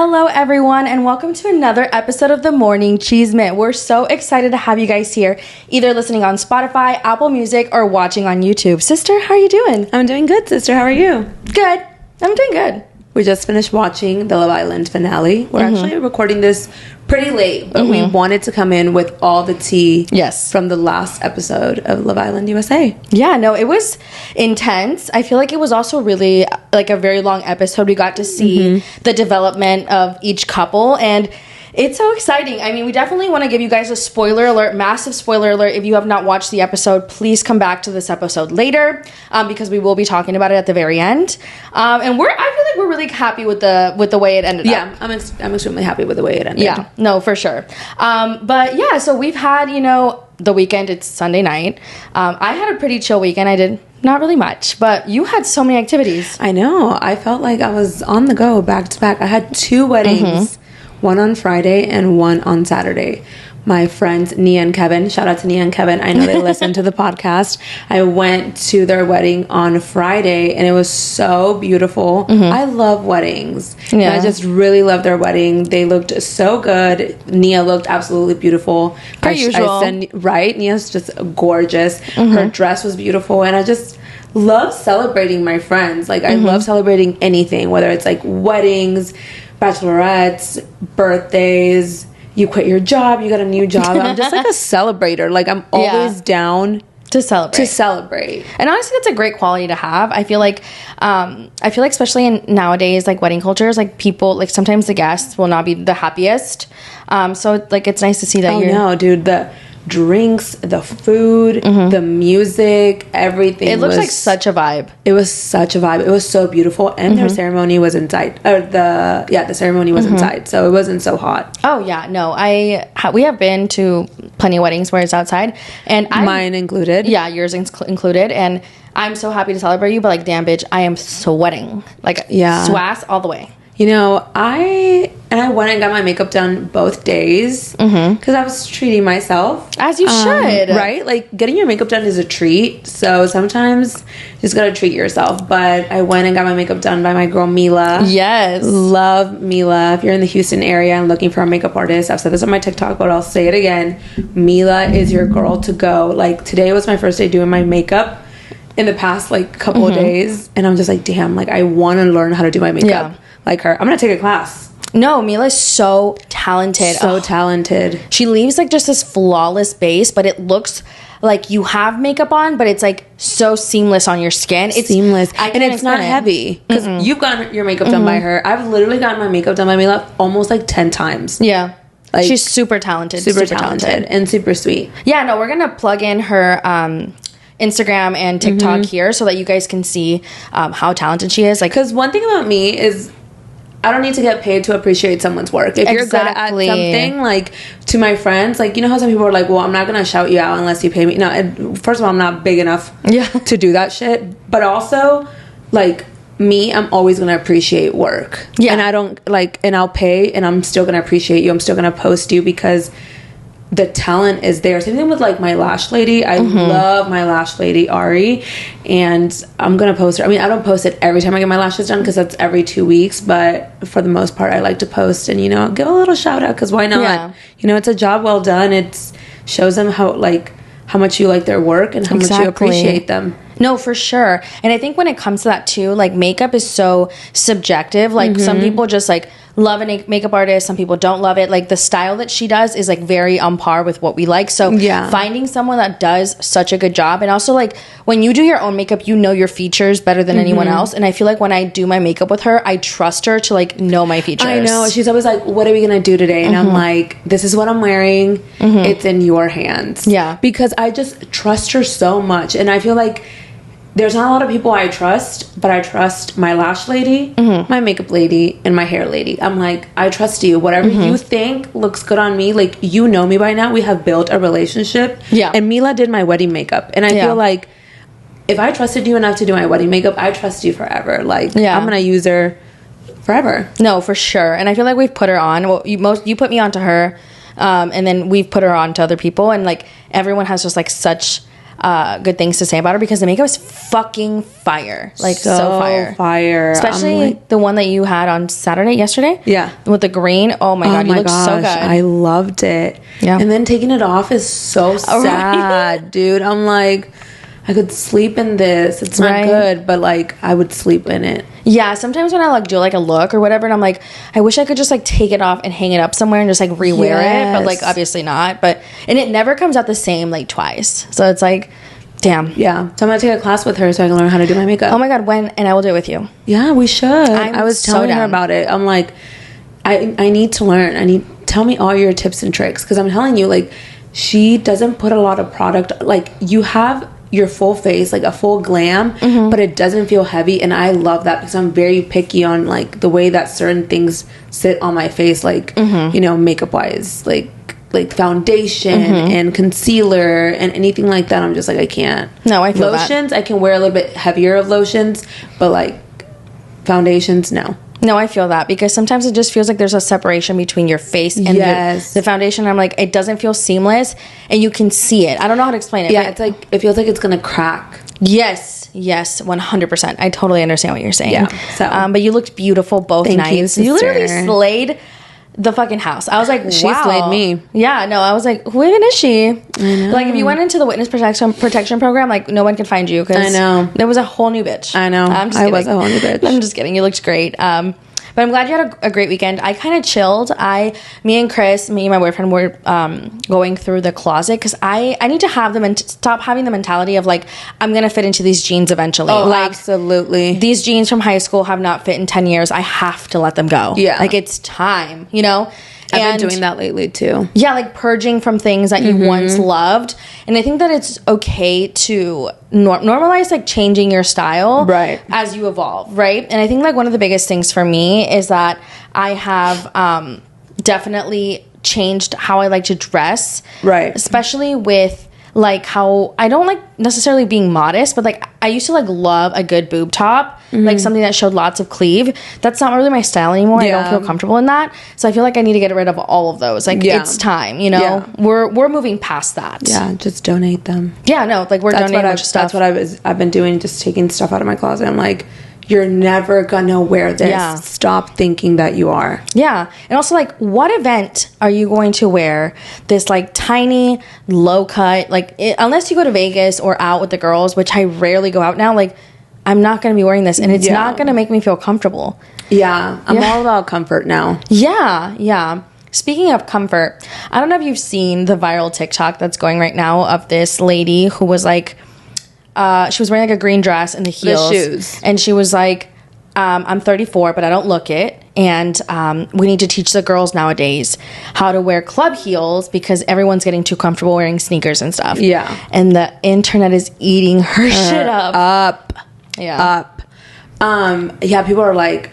Hello everyone, and welcome to another episode of the Morning Chisme. We're so excited to have you guys here, either listening on Spotify, Apple Music, or watching on YouTube. Sister, how are you doing? I'm doing good, sister. How are you? Good. I'm doing good. We just finished watching the Love Island finale. We're actually recording this pretty late, but we wanted to come in with all the tea from the last episode of Love Island USA. Yeah, no, it was intense. I feel like it was also really like a very long episode. We got to see the development of each couple, and it's so exciting. I mean, we definitely want to give you guys a spoiler alert, massive spoiler alert. If you have not watched the episode, please come back to this episode later because we will be talking about it at the very end. And I feel like we're really happy with the way it ended up. Yeah, I'm extremely happy with the way it ended. Yeah, no, for sure. But yeah, so we've had, the weekend. It's Sunday night. I had a pretty chill weekend. I did not really much, but you had so many activities. I know. I felt like I was on the go back to back. I had 2 weddings. One on Friday and one on Saturday. My friends Nia and Kevin, shout out to Nia and Kevin. I know they listen to the podcast. I went to their wedding on Friday and it was so beautiful. I love weddings. Yeah. I just really love their wedding. They looked so good. Nia looked absolutely beautiful. Per usual. Right? Nia's just gorgeous. Her dress was beautiful, and I just love celebrating my friends. Like I love celebrating anything, whether it's like weddings, bachelorettes, birthdays, you quit your job, you got a new job. I'm just like a celebrator. Like I'm always down to celebrate. And honestly, that's a great quality to have. I feel like especially in nowadays, like wedding cultures, like people, like sometimes the guests will not be the happiest. So like it's nice to see that no, dude, the drinks, the food, the music, everything. It looks like such a vibe. It was such a vibe. It was so beautiful, and their ceremony was inside. The ceremony was inside, so it wasn't so hot. Oh yeah, no, we have been to plenty of weddings where it's outside, and mine included. Yeah, yours included, and I'm so happy to celebrate you. But like, damn, bitch, I am sweating like swass all the way. I went and got my makeup done both days because I was treating myself. As you should. Right? Like, getting your makeup done is a treat. So sometimes you just got to treat yourself. But I went and got my makeup done by my girl, Mila. Yes. Love Mila. If you're in the Houston area and looking for a makeup artist, I've said this on my TikTok, but I'll say it again. Mila is your girl to go. Like, today was my first day doing my makeup in the past, like, couple of days. And I'm just like, damn, like, I want to learn how to do my makeup. Like her. I'm gonna take a class. No, Mila's so talented. Talented. She leaves like just this flawless base, but it looks like you have makeup on, but it's like so seamless on your skin. It's seamless. And it's not heavy. Because you've gotten your makeup done by her. I've literally gotten my makeup done by Mila almost like 10 times. Yeah. Like, she's super talented. Super talented. And super sweet. Yeah, no, we're gonna plug in her Instagram and TikTok here so that you guys can see how talented she is. Like, because one thing about me is I don't need to get paid to appreciate someone's work. If you're good at something, like, to my friends, like, you know how some people are like, well, I'm not going to shout you out unless you pay me. No, first of all, I'm not big enough to do that shit. But also, like, me, I'm always going to appreciate work. Yeah. And I don't, like, and I'll pay, and I'm still going to appreciate you. I'm still going to post you because the talent is there. Same thing with like my lash lady. I love my lash lady, Ari, and I'm gonna post her. I mean, I don't post it every time I get my lashes done because that's every 2 weeks, but for the most part I like to post and give a little shout out because why not? It's a job well done. It shows them how much you like their work and how much you appreciate them. No, for sure. And I think when it comes to that too, like, makeup is so subjective. Like, some people just like love a makeup artist, some people don't love it. Like, the style that she does is like very on par with what we like. So finding someone that does such a good job, and also like when you do your own makeup, you know your features better than anyone else. And I feel like when I do my makeup with her, I trust her to like know my features. I know. She's always like, what are we gonna do today? And I'm like, this is what I'm wearing. It's in your hands. Yeah. Because I just trust her so much. And I feel like there's not a lot of people I trust, but I trust my lash lady, my makeup lady, and my hair lady. I'm like, I trust you. Whatever you think looks good on me, like, you know me by now. We have built a relationship. Yeah. And Mila did my wedding makeup. And I feel like if I trusted you enough to do my wedding makeup, I trust you forever. Like, I'm going to use her forever. No, for sure. And I feel like we've put her on. Well, you put me onto her, and then we've put her on to other people. And, like, everyone has just, like, such good things to say about her because the makeup is fucking fire. Like, so fire. Especially the one that you had on yesterday. Yeah. With the green. Oh my God, you look so good. I loved it. Yeah. And then taking it off is so sad, dude. I'm like, I could sleep in this. It's not good, but like I would sleep in it. Yeah, sometimes when I like do like a look or whatever, and I'm like, I wish I could just like take it off and hang it up somewhere and just like rewear it, but like obviously not. And it never comes out the same like twice. So it's like, damn. Yeah. So I'm gonna take a class with her so I can learn how to do my makeup. Oh my God, when? And I will do it with you. Yeah, we should. I was telling her about it. I'm like, I need to learn. Tell me all your tips and tricks, because I'm telling you, like, she doesn't put a lot of product. Like, you have your full face, like a full glam, but it doesn't feel heavy, and I love that because I'm very picky on like the way that certain things sit on my face, like you know, makeup wise, like foundation and concealer and anything like that. I'm just like, I can't. No, I feel lotions, I can wear a little bit heavier of lotions, but like foundations, no. No, I feel that because sometimes it just feels like there's a separation between your face and the foundation. I'm like, it doesn't feel seamless and you can see it. I don't know how to explain it. Yeah, it's like, it feels like it's going to crack. Yes, 100%. I totally understand what you're saying. Yeah, so. But you looked beautiful both nights. You literally slayed the fucking house. I was like, wow. She slayed me. Yeah, no, I was like, who even is she? I know. Like, if you went into the witness protection program, like, no one can find you because I know. There was a whole new bitch. I know. I was a whole new bitch. I'm just kidding. You looked great. But I'm glad you had a great weekend. I kind of chilled. Me and my boyfriend were going through the closet because I need to have them and stop having the mentality of like, I'm going to fit into these jeans eventually. Oh, like, absolutely. These jeans from high school have not fit in 10 years. I have to let them go. Yeah. Like, it's time, you know? I've been doing that lately too. Yeah, like purging from things that you once loved. And I think that it's okay to normalize like changing your style as you evolve, right? And I think like one of the biggest things for me is that I have definitely changed how I like to dress. Right. Especially with like how I don't like necessarily being modest, but like I used to like love a good boob top, like something that showed lots of cleave. That's not really my style anymore. I don't feel comfortable in that, so I feel like I need to get rid of all of those. Like it's time, you know. We're moving past that. Yeah, just donate them. Yeah, no, like we're donating a bunch of stuff. That's what I've been doing, just taking stuff out of my closet. I'm like, you're never gonna wear this. Yeah. Stop thinking that you are. Yeah. And also, like, what event are you going to wear this, like, tiny, low cut, like, unless you go to Vegas or out with the girls, which I rarely go out now, like, I'm not going to be wearing this, and it's not going to make me feel comfortable. Yeah. I'm all about comfort now. Yeah. Speaking of comfort, I don't know if you've seen the viral TikTok that's going right now of this lady who was, like, she was wearing like a green dress and the heels. The shoes. And she was like, I'm 34, but I don't look it. And we need to teach the girls nowadays how to wear club heels because everyone's getting too comfortable wearing sneakers and stuff. Yeah. And the internet is eating her shit up. Yeah. People are like,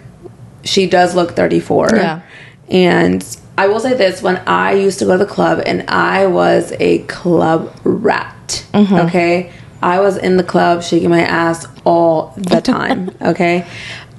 she does look 34. Yeah. And I will say this, when I used to go to the club and I was a club rat, okay? I was in the club shaking my ass all the time, okay?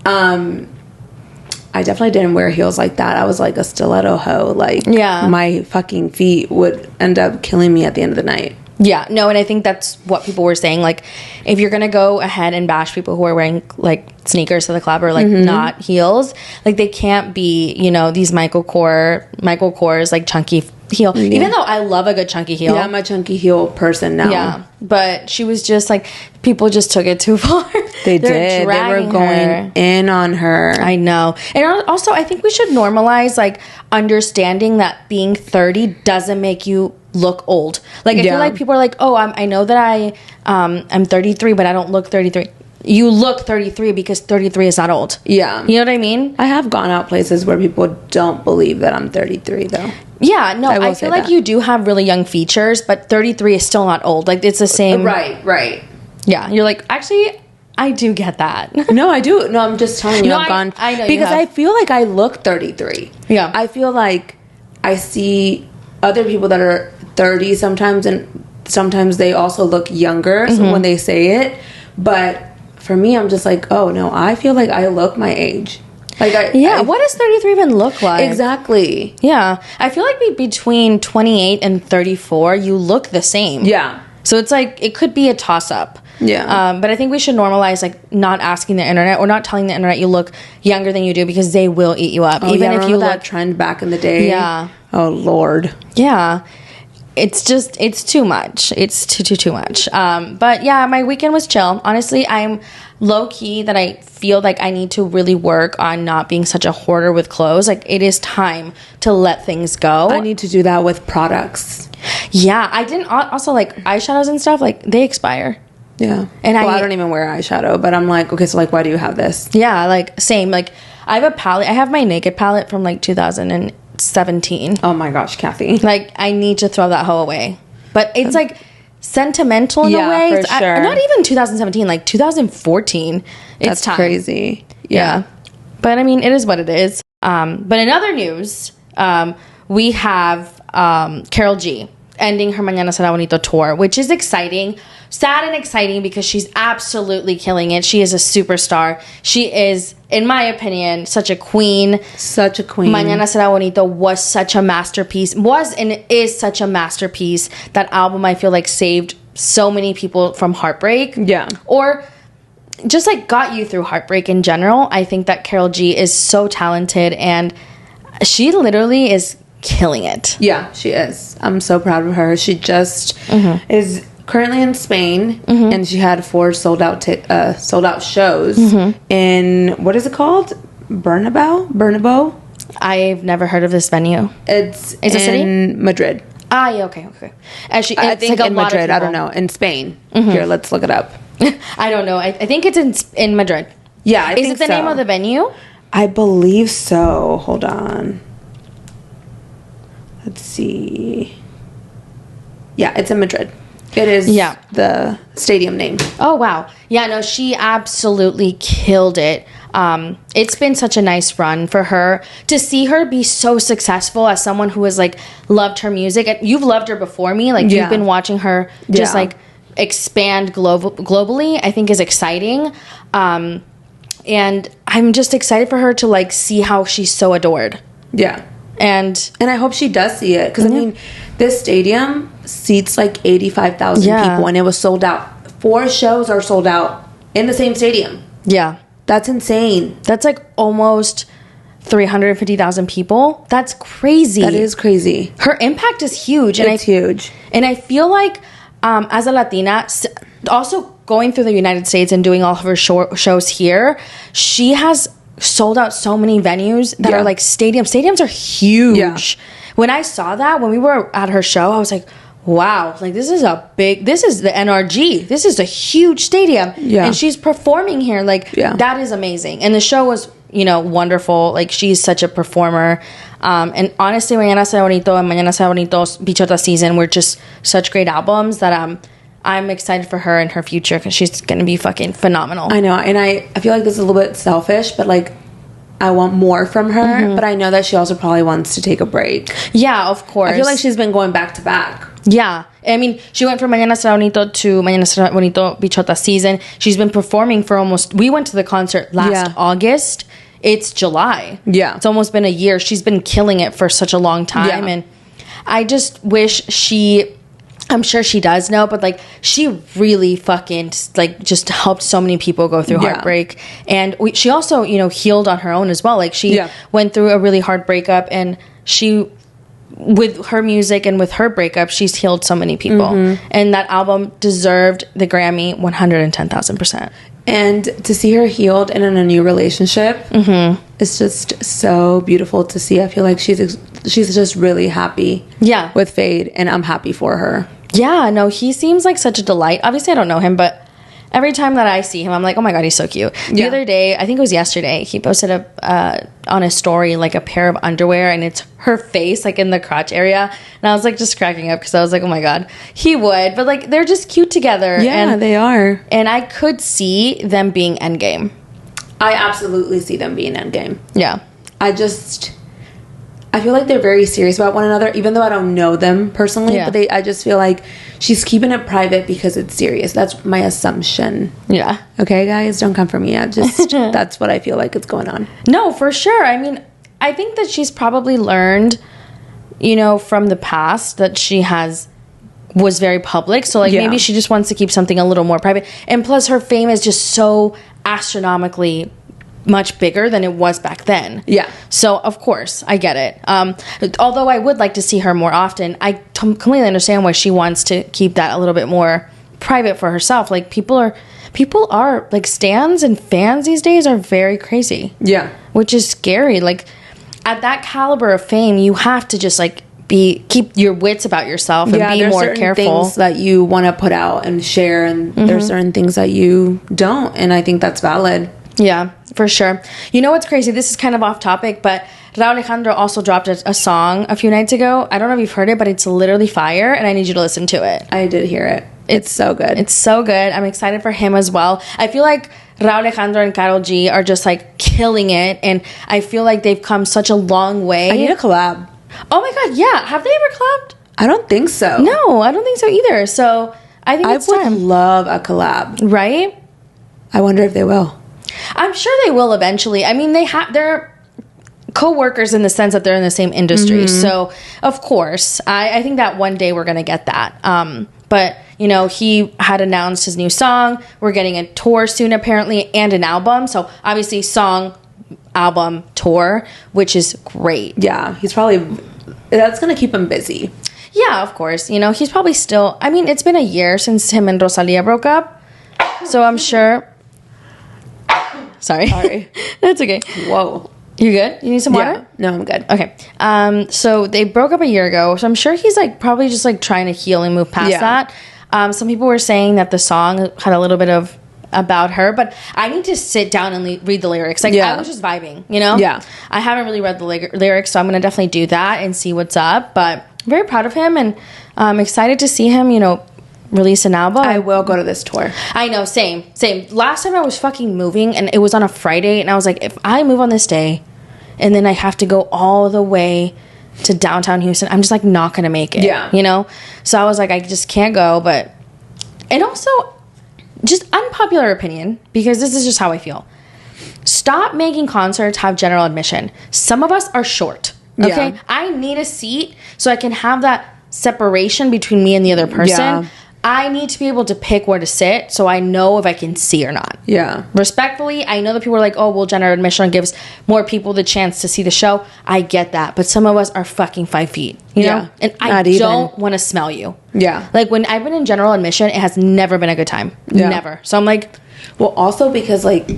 I definitely didn't wear heels like that. I was like a stiletto hoe. Like, my fucking feet would end up killing me at the end of the night. Yeah, no, and I think that's what people were saying. Like, if you're going to go ahead and bash people who are wearing, like, sneakers to the club or, like, not heels, like, they can't be, you know, these Michael Kors, like, chunky heel. Yeah. Even though I love a good chunky heel. Yeah, I'm a chunky heel person now. Yeah, but she was just, like, people just took it too far. They did. They were going in on her. I know. And also, I think we should normalize, like, understanding that being 30 doesn't make you look old. Like, I feel like people are like, oh, I know that I'm 33, but I don't look 33. You look 33 because 33 is not old. Yeah. You know what I mean? I have gone out places where people don't believe that I'm 33, though. Yeah, no, I feel like you do have really young features, but 33 is still not old. Like, it's the same. Right. Yeah, you're like, actually, I do get that. No, I do. No, I'm just telling you, I've gone. I know because I feel like I look 33. Yeah. I feel like I see other people that are 30 sometimes, and sometimes they also look younger when they say it. But for me, I'm just like, oh, no, I feel like I look my age. Like, what does 33 even look like? Exactly. Yeah. I feel like between 28 and 34, you look the same. Yeah. So it's like, it could be a toss-up. Yeah. But I think we should normalize, like, not asking the internet or not telling the internet you look younger than you do, because they will eat you up. Even if you look that trend back in the day. Yeah. Oh, Lord. Yeah. It's just, it's too much. It's too much. But yeah, my weekend was chill. Honestly, I'm low-key that I feel like I need to really work on not being such a hoarder with clothes. Like, it is time to let things go. I need to do that with products. Yeah. I didn't, also, like, eyeshadows and stuff, like, they expire. Yeah. And I don't even wear eyeshadow, but I'm like, okay, so, like, why do you have this? Yeah, like, same. Like, I have a palette. I have my Naked palette from, like, 2017. Oh, my gosh, Kathy. Like, I need to throw that hoe away. But it's, like, sentimental in a way. For sure. Not even 2017, like, 2014. That's time. Crazy. Yeah. But, I mean, it is what it is. But in other news, we have Karol G ending her Mañana Será Bonito tour, which is exciting. Sad and exciting because she's absolutely killing it. She is a superstar. She is, in my opinion, such a queen. Such a queen. Mañana Será Bonito was such a masterpiece. Was and is such a masterpiece. That album, I feel like, saved so many people from heartbreak. Yeah. Or just, like, got you through heartbreak in general. I think that Karol G is so talented, and she literally is killing it. Yeah, she is. I'm so proud of her. She just is currently in Spain, and she had 4 sold out shows in, what is it called? Bernabeu? I've never heard of this venue. It's a city? in Madrid. Ah, yeah, okay. I think like in Madrid. I don't know. In Spain. Here, let's look it up. I don't know. I think it's in Madrid. Yeah, I think so. Is it the name of the venue? I believe so. Hold on. Let's see. Yeah, it's in Madrid. It is the stadium name. Oh, wow. Yeah, no, she absolutely killed it. It's been such a nice run for her. To see her be so successful as someone who has, like, loved her music. And you've loved her before me. Like, you've been watching her just, like, expand globally, I think is exciting. And I'm just excited for her to, like, see how she's so adored. Yeah. And I hope she does see it. Because, I mean, this stadium seats, like, 85,000 people. And it was sold out. 4 shows are sold out in the same stadium. Yeah. That's insane. That's, like, almost 350,000 people. That's crazy. That is crazy. Her impact is huge. It's huge. And I feel like, as a Latina, also going through the United States and doing all of her shows here, she has sold out so many venues that are like stadiums. Stadiums are huge. Yeah. When I saw that, when we were at her show, I was like, wow, like this is the NRG. This is a huge stadium. Yeah. And she's performing here. Like, that is amazing. And the show was, wonderful. Like, she's such a performer. And honestly, Mañana Será Bonito and Mañana Será Bonito Bichota Season were just such great albums that I'm excited for her and her future because she's going to be fucking phenomenal. I know. And I feel like this is a little bit selfish, but like, I want more from her, but I know that she also probably wants to take a break. Yeah, of course. I feel like she's been going back to back. Yeah. I mean, she went from Mañana Será Bonito to Mañana Será Bonito Bichota Season. She's been performing for we went to the concert last August. It's July. Yeah. It's almost been a year. She's been killing it for such a long time. Yeah. And I just wish I'm sure she does know, but like she really fucking like just helped so many people go through heartbreak, and she also healed on her own as well. Like she went through a really hard breakup, and she, with her music and with her breakup, she's healed so many people, and that album deserved the Grammy 110,000%. And to see her healed and in a new relationship, it's just so beautiful to see. I feel like she's just really happy with Feid, and I'm happy for her. Yeah, no, he seems like such a delight. Obviously, I don't know him, but every time that I see him, I'm like, oh my God, he's so cute. The other day, I think it was yesterday, he posted on his story, like a pair of underwear, and it's her face, like in the crotch area. And I was like just cracking up because I was like, oh my God, he would. But like, they're just cute together. Yeah, they are. And I could see them being endgame. I absolutely see them being endgame. Yeah. I feel like they're very serious about one another, even though I don't know them personally. Yeah. But I just feel like she's keeping it private because it's serious. That's my assumption. Yeah. Okay, guys, don't come for me. That's what I feel like is going on. No, for sure. I mean, I think that she's probably learned, from the past that she has was very public. So like maybe she just wants to keep something a little more private. And plus her fame is just so astronomically much bigger than it was back then. Yeah. So of course I get it. Although I would like to see her more often, I completely understand why she wants to keep that a little bit more private for herself. Like people are like, stans and fans these days are very crazy. Yeah. Which is scary. Like at that caliber of fame, you have to just like keep your wits about yourself and be more careful. Things that you want to put out and share, and there's certain things that you don't, and I think that's valid. Yeah, for sure. You know what's crazy? This is kind of off topic, but Raul Alejandro also dropped a song a few nights ago. I don't know if you've heard it, but it's literally fire, and I need you to listen to it. I did hear it. It's so good. It's so good. I'm excited for him as well. I feel like Raul Alejandro and Karol G are just like killing it, and I feel like they've come such a long way. I need a collab. Oh my god, yeah. Have they ever collabed? I don't think so. No, I don't think so either. So I think it's time. I would love a collab. Right? I wonder if they will. I'm sure they will eventually. I mean, they're co-workers in the sense that they're in the same industry. So, of course, I think that one day we're going to get that. But, you know, he had announced his new song. We're getting a tour soon, apparently, and an album. So, obviously, song, album, tour, which is great. Yeah, that's going to keep him busy. Yeah, of course. You know, he's probably still, I mean, it's been a year since him and Rosalia broke up. So, I'm sure... Sorry. That's okay. Whoa. You good? You need some water? Yeah. No, I'm good. Okay. So they broke up a year ago. So I'm sure he's like probably just like trying to heal and move past that. Some people were saying that the song had a little bit of about her, but I need to sit down and read the lyrics. Like I was just vibing, you know? Yeah. I haven't really read the lyrics, so I'm going to definitely do that and see what's up. But I'm very proud of him, and I'm excited to see him, you know, release an album. I will go to this tour. I know, same. Last time I was fucking moving, and it was on a Friday, and I was like, if I move on this day and then I have to go all the way to downtown Houston, I'm just like not gonna make it. Yeah. You know? So I was like, I just can't go. But, and also, just unpopular opinion, because this is just how I feel. Stop making concerts have general admission. Some of us are short. Okay? Yeah. I need a seat so I can have that separation between me and the other person. Yeah. I need to be able to pick where to sit so I know if I can see or not. Yeah. Respectfully, I know that people are like, oh, well, general admission gives more people the chance to see the show. I get that. But some of us are fucking 5 feet, you know? And I don't want to smell you. Yeah. Like, when I've been in general admission, it has never been a good time. Yeah. Never. So I'm like... Well, also because, like,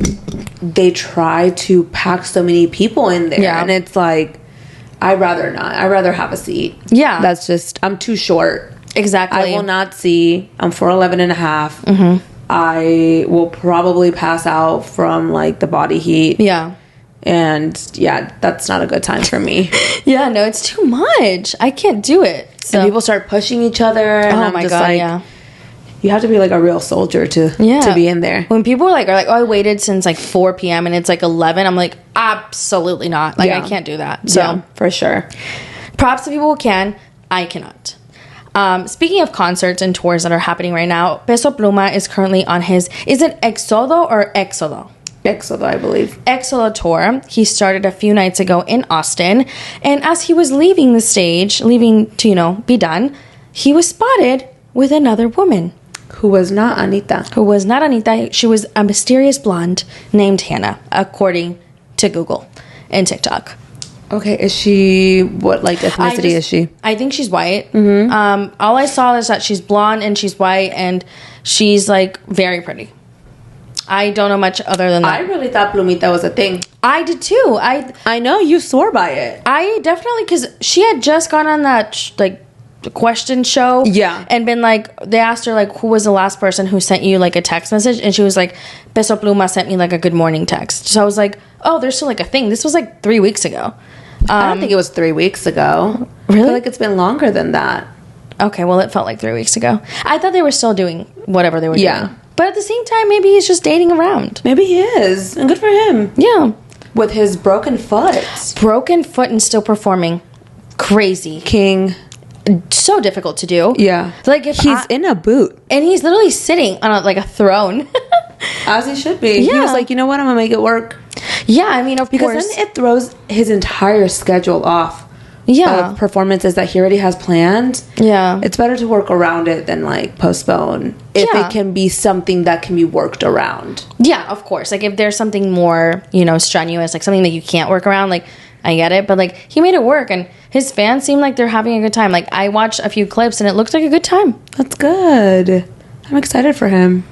they try to pack so many people in there. Yeah. And it's like, I'd rather not. I'd rather have a seat. Yeah. That's just... I'm too short. Exactly. I will not see. I'm 4'11" and a half. Mm-hmm. I will probably pass out from like the body heat. Yeah. And yeah, that's not a good time for me. Yeah, no, it's too much. I can't do it. So. And people start pushing each other. And I'm just God, like, yeah. You have to be like a real soldier to be in there. When people are like, oh, I waited since like 4 p.m. and it's like 11, I'm like, absolutely not. Like, I can't do that. So, yeah, for sure. Props to people who can. I cannot. Speaking of concerts and tours that are happening right now, Peso Pluma is currently on his, is it Éxodo or Éxodo? Éxodo, I believe. Éxodo tour. He started a few nights ago in Austin, and as he was leaving the stage, leaving to, you know, be done, he was spotted with another woman. Who was not Anita. She was a mysterious blonde named Hannah, according to Google and TikTok. Okay, is she, what, like, ethnicity is she? I think she's white. Mm-hmm. All I saw is that she's blonde and she's white and she's, like, very pretty. I don't know much other than that. I really thought Plumita was a thing. I did, too. I know, you swore by it. I definitely, because she had just gone on that, question show. Yeah. And been, like, they asked her, like, who was the last person who sent you, like, a text message? And she was like, Peso Pluma sent me, like, a good morning text. So I was like, oh, there's still, like, a thing. This was, like, 3 weeks ago. I don't think it was 3 weeks ago. Really? I feel like it's been longer than that. Okay, well, it felt like 3 weeks ago. I thought they were still doing whatever they were doing. But at the same time, maybe he's just dating around. Maybe he is. And good for him. Yeah. With his broken foot. Broken foot and still performing. Crazy. King. So difficult to do. Yeah. Like if he's in a boot. And he's literally sitting on a throne. As he should be. Yeah. He was like, you know what? I'm going to make it work. Yeah, I mean, of course. Because then it throws his entire schedule off of performances that he already has planned, it's better to work around it than like postpone if it can be something that can be worked around. Yeah, of course. Like if there's something more, you know, strenuous, like something that you can't work around, like I get it, but like he made it work and his fans seem like they're having a good time. Like I watched a few clips and it looked like a good time. That's good. I'm excited for him.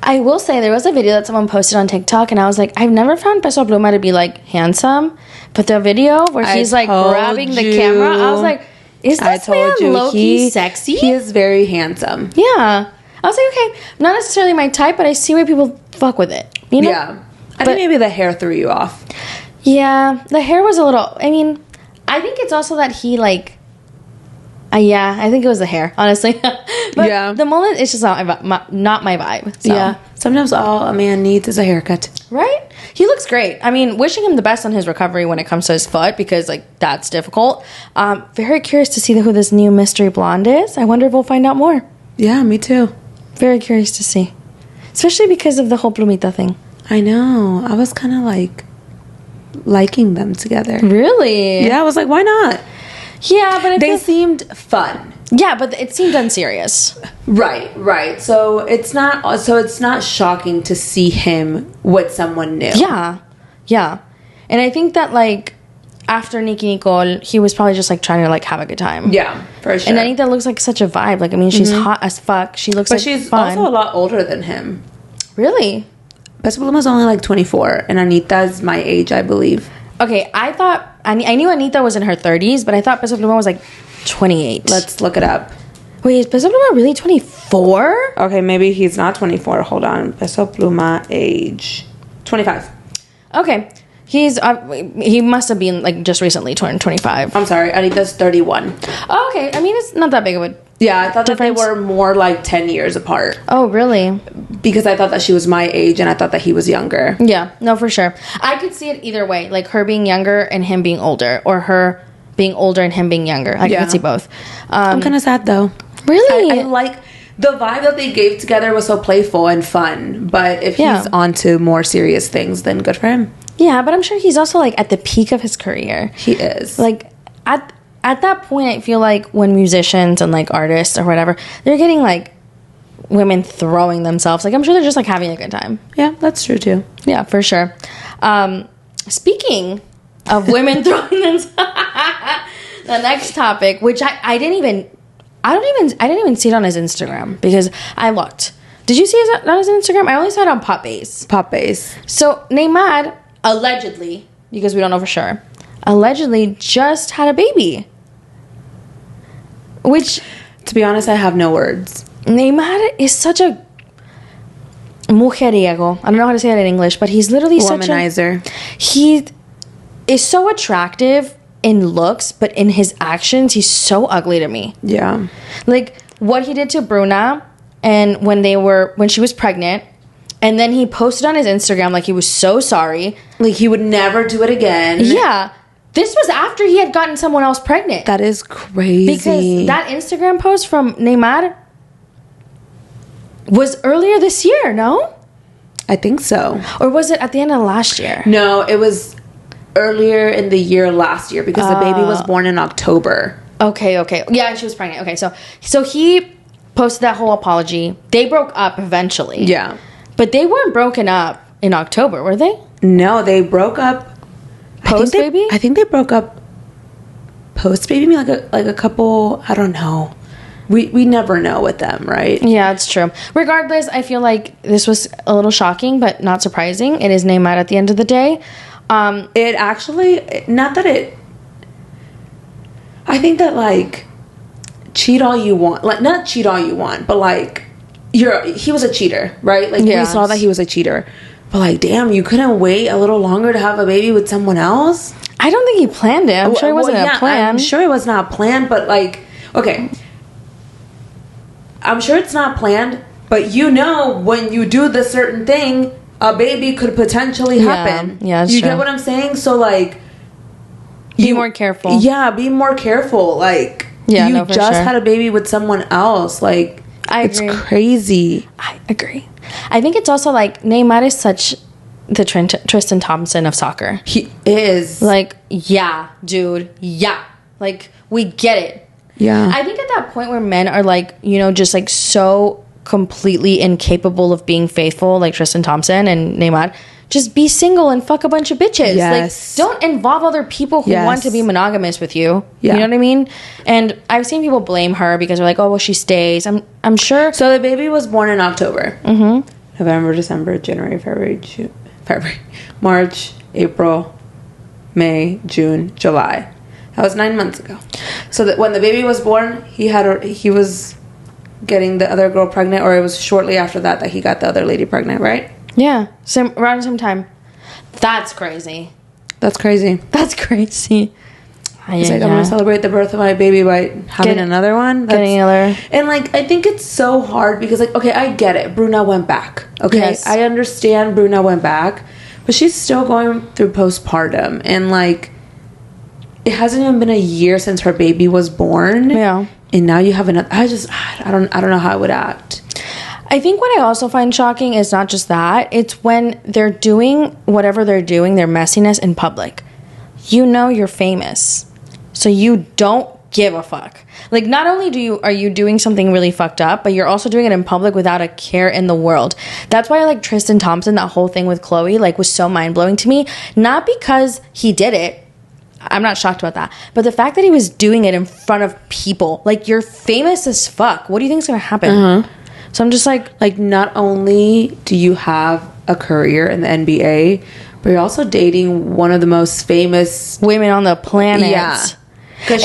I will say there was a video that someone posted on TikTok and I was like, I've never found Peso Pluma to be like handsome, but the video where he's like grabbing the camera, I was like, is this man low-key sexy? He is very handsome. Yeah. I was like, okay, not necessarily my type, but I see why people fuck with it. You know? Yeah. I think maybe the hair threw you off. Yeah, the hair was a little, I mean, I think it's also that he like, I think it was the hair, honestly. But the mullet is just not my vibe. So. Yeah. Sometimes all a man needs is a haircut. Right? He looks great. I mean, wishing him the best on his recovery when it comes to his foot because, like, that's difficult. Very curious to see who this new mystery blonde is. I wonder if we'll find out more. Yeah, me too. Very curious to see. Especially because of the whole Plumita thing. I know. I was kind of, like, liking them together. Really? Yeah, I was like, why not? Yeah, but they seemed fun. Yeah, but it seemed unserious. Right. So it's not shocking to see him with someone new. Yeah. And I think that like after Nicki Nicole, he was probably just like trying to like have a good time. Yeah, for sure. And I think that looks like such a vibe. Like I mean, she's hot as fuck. She looks like she's fun. Also a lot older than him. Really? Peso Pluma's only like 24 and Anita's my age, I believe. Okay, I thought I knew Anita was in her 30s, but I thought Peso Pluma was like 28. Let's look it up. Wait, is Peso Pluma really 24? Okay, maybe he's not 24. Hold on. Peso Pluma age 25. Okay. He must have been like just recently turned 25. I'm sorry, Anita's 31. Oh, okay. I mean, it's not that big of a I thought that they were more like 10 years apart. Oh, really? Because I thought that she was my age and I thought that he was younger. Yeah, no, for sure. I could see it either way, like her being younger and him being older, or her being older and him being younger. I could see both. I'm kind of sad though. Really? I like the vibe that they gave together was so playful and fun. But if he's on to more serious things, then good for him. Yeah, but I'm sure he's also like at the peak of his career. He is. Like at that point, I feel like when musicians and like artists or whatever, they're getting like women throwing themselves. Like I'm sure they're just like having a good time. Yeah, that's true too. Yeah, for sure. Speaking of women throwing themselves, the next topic, which I didn't even see it on his Instagram because I looked. Did you see it on his Instagram? I only saw it on Pop Base. So Neymar allegedly, because we don't know for sure, allegedly just had a baby. Which, to be honest, I have no words. Neymar is such a mujeriego. I don't know how to say that in English, but he's literally womanizer. He is so attractive in looks, but in his actions, he's so ugly to me. Yeah. Like what he did to Bruna, and when she was pregnant, and then he posted on his Instagram like he was so sorry. Like he would never do it again. Yeah. This was after he had gotten someone else pregnant. That is crazy. Because that Instagram post from Neymar was earlier this year, no? I think so. Or was it at the end of last year? No, it was earlier in the year last year because the baby was born in October. Okay. Yeah, and she was pregnant. Okay, so he posted that whole apology. They broke up eventually. Yeah. But they weren't broken up in October, were they? No, they broke up post-baby? I think they broke up post-baby, like a couple, I don't know. We never know with them, right? Yeah, it's true. Regardless, I feel like this was a little shocking, but not surprising. It is Neymar at the end of the day. It actually, not that it, I think that, like, cheat all you want. Like, not cheat all you want, but, like, he was a cheater, right? Like, we saw that he was a cheater. But, like, damn, you couldn't wait a little longer to have a baby with someone else? I don't think he planned it. I'm sure it wasn't a plan. I'm sure it was not planned, but, like, okay. I'm sure it's not planned, but you know when you do the certain thing, a baby could potentially happen. Yeah, that's you true. get what I'm saying? So, like... Be more careful. Yeah, be more careful. Like, yeah, you just had a baby with someone else. Like, it's crazy. I agree. I think it's also, like, Neymar is such the Tristan Thompson of soccer. He is. Like, yeah, dude, yeah. Like, we get it. Yeah. I think at that point where men are like, you know, just like so completely incapable of being faithful, like Tristan Thompson and Neymar, just be single and fuck a bunch of bitches. Yes. Like, don't involve other people who want to be monogamous with you. Yeah. You know what I mean? And I've seen people blame her because they're like, oh, well, she stays. I'm sure. So the baby was born in October. Mm-hmm. November, December, January, February, March, April, May, June, July. That was 9 months ago. So that when the baby was born, he was getting the other girl pregnant, or it was shortly after that he got the other lady pregnant, right? Yeah, around the same time. That's crazy. That's crazy. That's crazy. It's like, I'm gonna celebrate the birth of my baby by having another one. And like, I think it's so hard because, like, okay, I get it. Bruna went back. Okay, yes. I understand Bruna went back, but she's still going through postpartum, and like, it hasn't even been a year since her baby was born. Yeah, and now you have another. I don't know how I would act. I think what I also find shocking is not just that, it's when they're doing whatever they're doing, their messiness in public. You know you're famous, so you don't give a fuck. Like, not only are you doing something really fucked up, but you're also doing it in public without a care in the world. That's why I like Tristan Thompson, that whole thing with Chloe, like, was so mind-blowing to me. Not because he did it. I'm not shocked about that. But the fact that he was doing it in front of people. Like, you're famous as fuck. What do you think is going to happen? Mm-hmm. So I'm just like, not only do you have a career in the NBA, but you're also dating one of the most famous women on the planet. Yeah. Because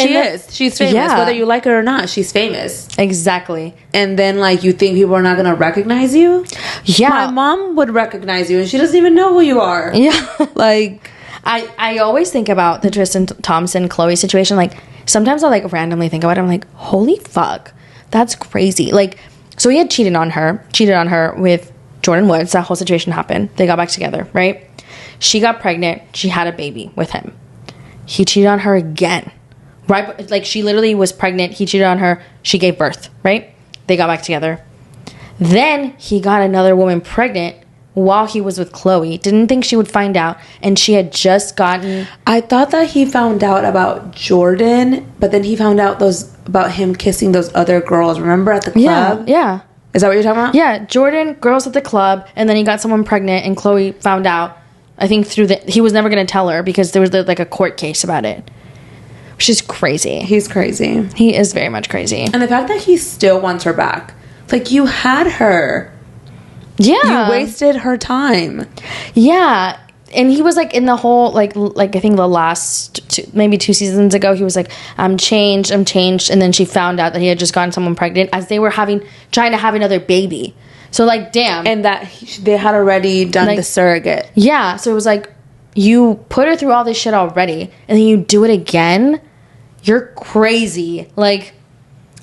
she's famous. Yeah. Whether you like it or not, she's famous. Exactly. And then, like, you think people are not going to recognize you? Yeah. My mom would recognize you, and she doesn't even know who you are. Yeah. Like, I always think about the Tristan Thompson Chloe situation. Like, sometimes I'll like randomly think about it. I'm like, holy fuck, that's crazy. Like, so he had cheated on her with Jordan Woods. That whole situation happened. They got back together, right? She got pregnant. She had a baby with him. He cheated on her again. Right? Like, she literally was pregnant. He cheated on her. She gave birth, right? They got back together. Then he got another woman pregnant while he was with Chloe. Didn't think she would find out. And she had just gotten... I thought that he found out about Jordan, but then he found out about him kissing those other girls. Remember at the club? Yeah. Is that what you're talking about? Yeah. Jordan, girls at the club, and then he got someone pregnant, and Chloe found out, I think he was never going to tell her because there was like a court case about it. Which is crazy. He's crazy. He is very much crazy. And the fact that he still wants her back. Like, you had her. Yeah. You wasted her time. Yeah. And he was like in the whole, like I think the last maybe 2 seasons ago, he was like, I'm changed. And then she found out that he had just gotten someone pregnant as they were trying to have another baby. So, like, damn. And that they had already done the surrogate. Yeah. So it was like, you put her through all this shit already, and then you do it again? You're crazy. Like,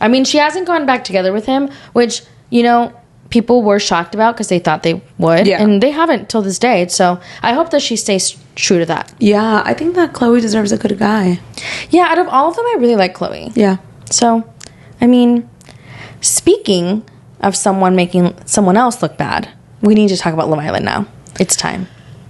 I mean, she hasn't gone back together with him, which, you know, people were shocked about because they thought they would. Yeah. And they haven't till this day. So I hope that she stays true to that. Yeah, I think that Chloe deserves a good guy. Yeah, out of all of them, I really like Chloe. Yeah. So, I mean, speaking of someone making someone else look bad, we need to talk about Love Island now. It's time.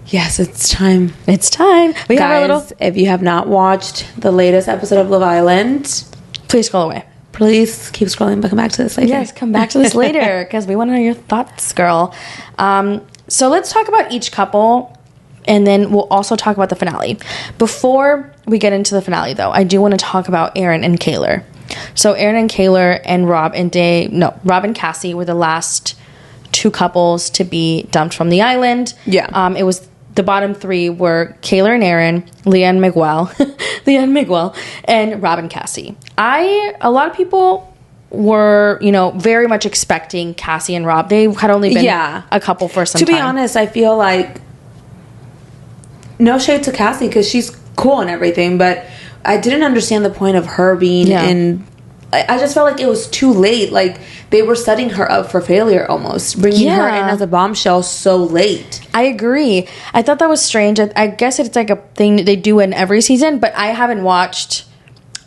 Yes, it's time. It's time. We have a little... if you have not watched the latest episode of Love Island, please scroll away. Please keep scrolling, but come back to this later. Yes, come back to this later, because we want to know your thoughts, girl. So let's talk about each couple, and then we'll also talk about the finale. Before we get into the finale, though, I do want to talk about Aaron and Kaylor. So Aaron and Kaylor and Rob and Cassie were the last 2 couples to be dumped from the island. Yeah. It was... the bottom 3 were Kaylor and Aaron, Leah and Miguel, and Rob and Cassie. A lot of people were, you know, very much expecting Cassie and Rob. They had only been a couple for some time. To be honest, I feel like, no shade to Cassie because she's cool and everything, but I didn't understand the point of her being in... I just felt like it was too late. Like, they were setting her up for failure almost. Bringing her in as a bombshell so late. I agree. I thought that was strange. I guess it's like a thing that they do in every season, but I haven't watched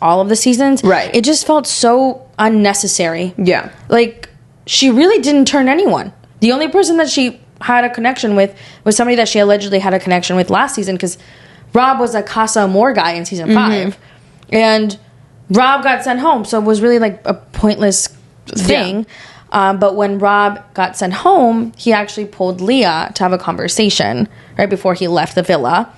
all of the seasons. Right. It just felt so unnecessary. Yeah. Like, she really didn't turn anyone. The only person that she had a connection with was somebody that she allegedly had a connection with last season, because Rob was a Casa Amor guy in season 5. And... Rob got sent home, so it was really like a pointless thing. But when Rob got sent home, he actually pulled Leah to have a conversation right before he left the villa,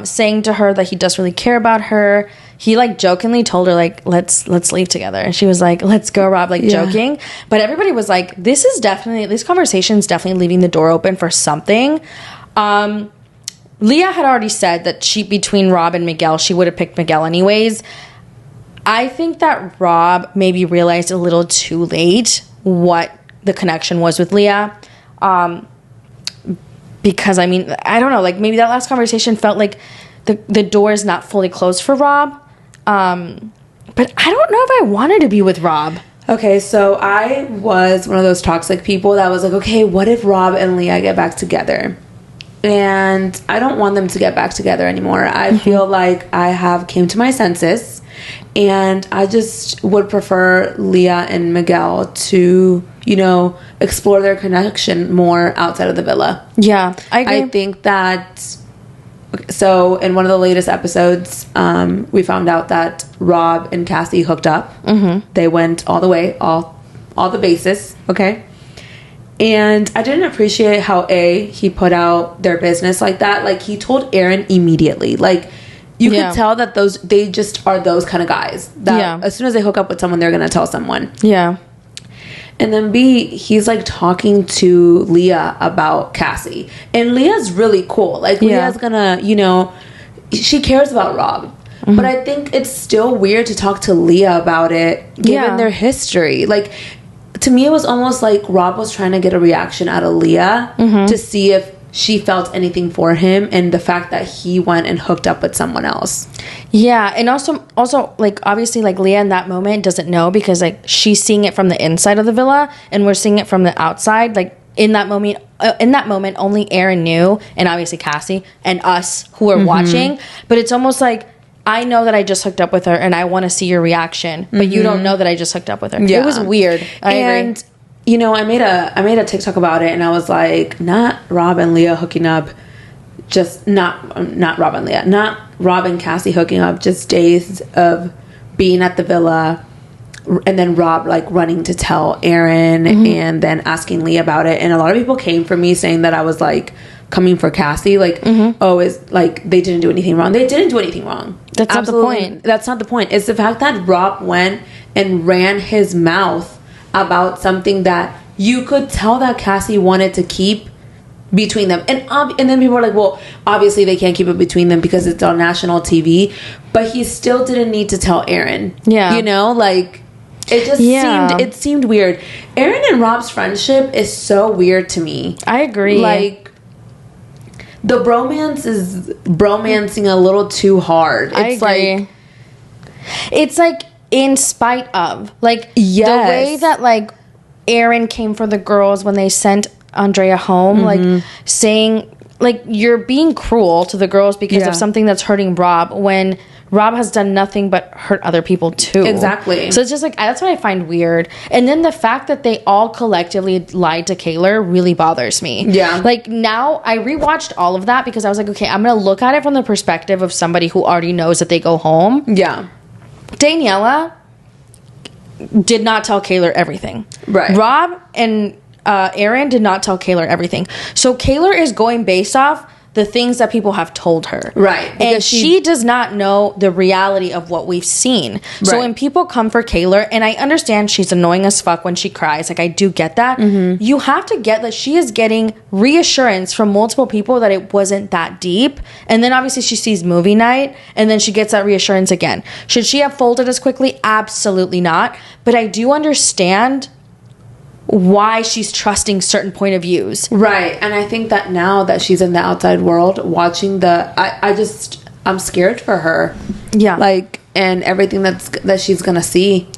saying to her that he does really care about her. He like jokingly told her like, let's leave together, and she was like, let's go, Rob, like joking. But everybody was like, this conversation is definitely leaving the door open for something. Leah had already said that between Rob and Miguel, she would have picked Miguel anyways. I think that Rob maybe realized a little too late what the connection was with Leah. Because, I mean, I don't know. Like, maybe that last conversation felt like the door is not fully closed for Rob. But I don't know if I wanted to be with Rob. Okay, so I was one of those toxic people that was like, okay, what if Rob and Leah get back together? And I don't want them to get back together anymore. I feel like I came to my senses. And I just would prefer Leah and Miguel to, explore their connection more outside of the villa. Yeah, I agree. I think that... So, in one of the latest episodes, we found out that Rob and Cassie hooked up. Mm-hmm. They went all the way, all the bases, okay? And I didn't appreciate how, he put out their business like that. Like, he told Aaron immediately, like... You could tell that they just are those kind of guys. That as soon as they hook up with someone, they're going to tell someone. Yeah. And then B, he's like talking to Leah about Cassie. And Leah's really cool. Like, Leah's going to, she cares about Rob. Mm-hmm. But I think it's still weird to talk to Leah about it, given their history. Like, to me, it was almost like Rob was trying to get a reaction out of Leah to see if she felt anything for him, and the fact that he went and hooked up with someone else. Yeah, and also like, obviously, like, Leah in that moment doesn't know, because like she's seeing it from the inside of the villa and we're seeing it from the outside. Like, in that moment only Aaron knew, and obviously Cassie and us who were watching. But it's almost like, I know that I just hooked up with her and I want to see your reaction, but you don't know that I just hooked up with her. It was weird. I agree. I made a TikTok about it, and I was like, not Rob and Leah hooking up, just not Rob and Leah, not Rob and Cassie hooking up, just days of being at the villa, and then Rob like running to tell Aaron and then asking Leah about it. And a lot of people came for me saying that I was like coming for Cassie, like, oh, is like they didn't do anything wrong. They didn't do anything wrong. That's not the point. That's not the point. It's the fact that Rob went and ran his mouth about something that you could tell that Cassie wanted to keep between them. And then people were like, well, obviously they can't keep it between them because it's on national TV. But he still didn't need to tell Aaron. Yeah. Like, it just seemed weird. Aaron and Rob's friendship is so weird to me. I agree. Like, the bromance is bromancing a little too hard. It's like in spite of, like, the way that like Aaron came for the girls when they sent Andrea home, like saying like, you're being cruel to the girls because of something that's hurting Rob, when Rob has done nothing but hurt other people too. Exactly. So it's just like, that's what I find weird. And then the fact that they all collectively lied to Kaylor really bothers me. Yeah. Like, now I rewatched all of that because I was like, okay, I'm gonna look at it from the perspective of somebody who already knows that they go home. Yeah. Daniela did not tell Kaylor everything. Right. Rob and Aaron did not tell Kaylor everything. So Kaylor is going based off the things that people have told her. Right. And she does not know the reality of what we've seen. Right. So when people come for Kaylor, and I understand she's annoying as fuck when she cries, like, I do get that. You have to get that she is getting reassurance from multiple people that it wasn't that deep. And then obviously she sees movie night, and then she gets that reassurance again. Should she have folded as quickly? Absolutely not. But I do understand why she's trusting certain point of views. Right. And I think that now that she's in the outside world watching I'm scared for her. Yeah. Like, and everything that she's gonna see.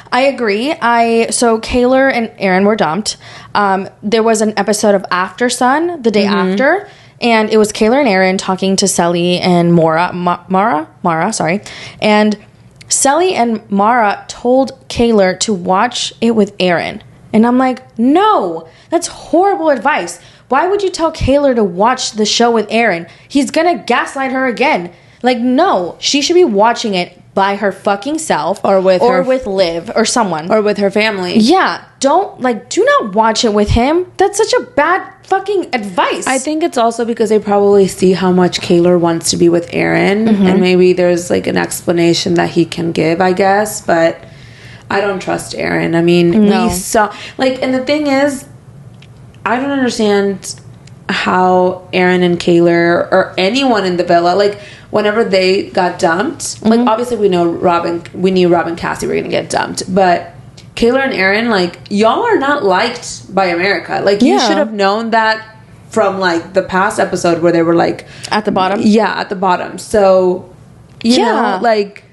I agree. So Kaylor and Aaron were dumped. There was an episode of After Sun the day after, and it was Kaylor and Aaron talking to Selly and Mara, sorry. And Selly and Mara told Kaylor to watch it with Aaron. And I'm like, no, that's horrible advice. Why would you tell Kaylor to watch the show with Aaron? He's going to gaslight her again. Like, no, she should be watching it by her fucking self, or with Liv or someone, or with her family. Yeah, do not watch it with him. That's such a bad fucking advice. I think it's also because they probably see how much Kaylor wants to be with Aaron, and maybe there's like an explanation that he can give, I guess. But I don't trust Aaron. I mean, we saw and the thing is, I don't understand how Aaron and Kaylor or anyone in the villa, like, whenever they got dumped, like, obviously we knew Rob and Cassie were gonna get dumped, but Kaylor and Aaron, like, y'all are not liked by America. Like, you should have known that from, like, the past episode where they were, like, at the bottom. Yeah, at the bottom. So, you know, like,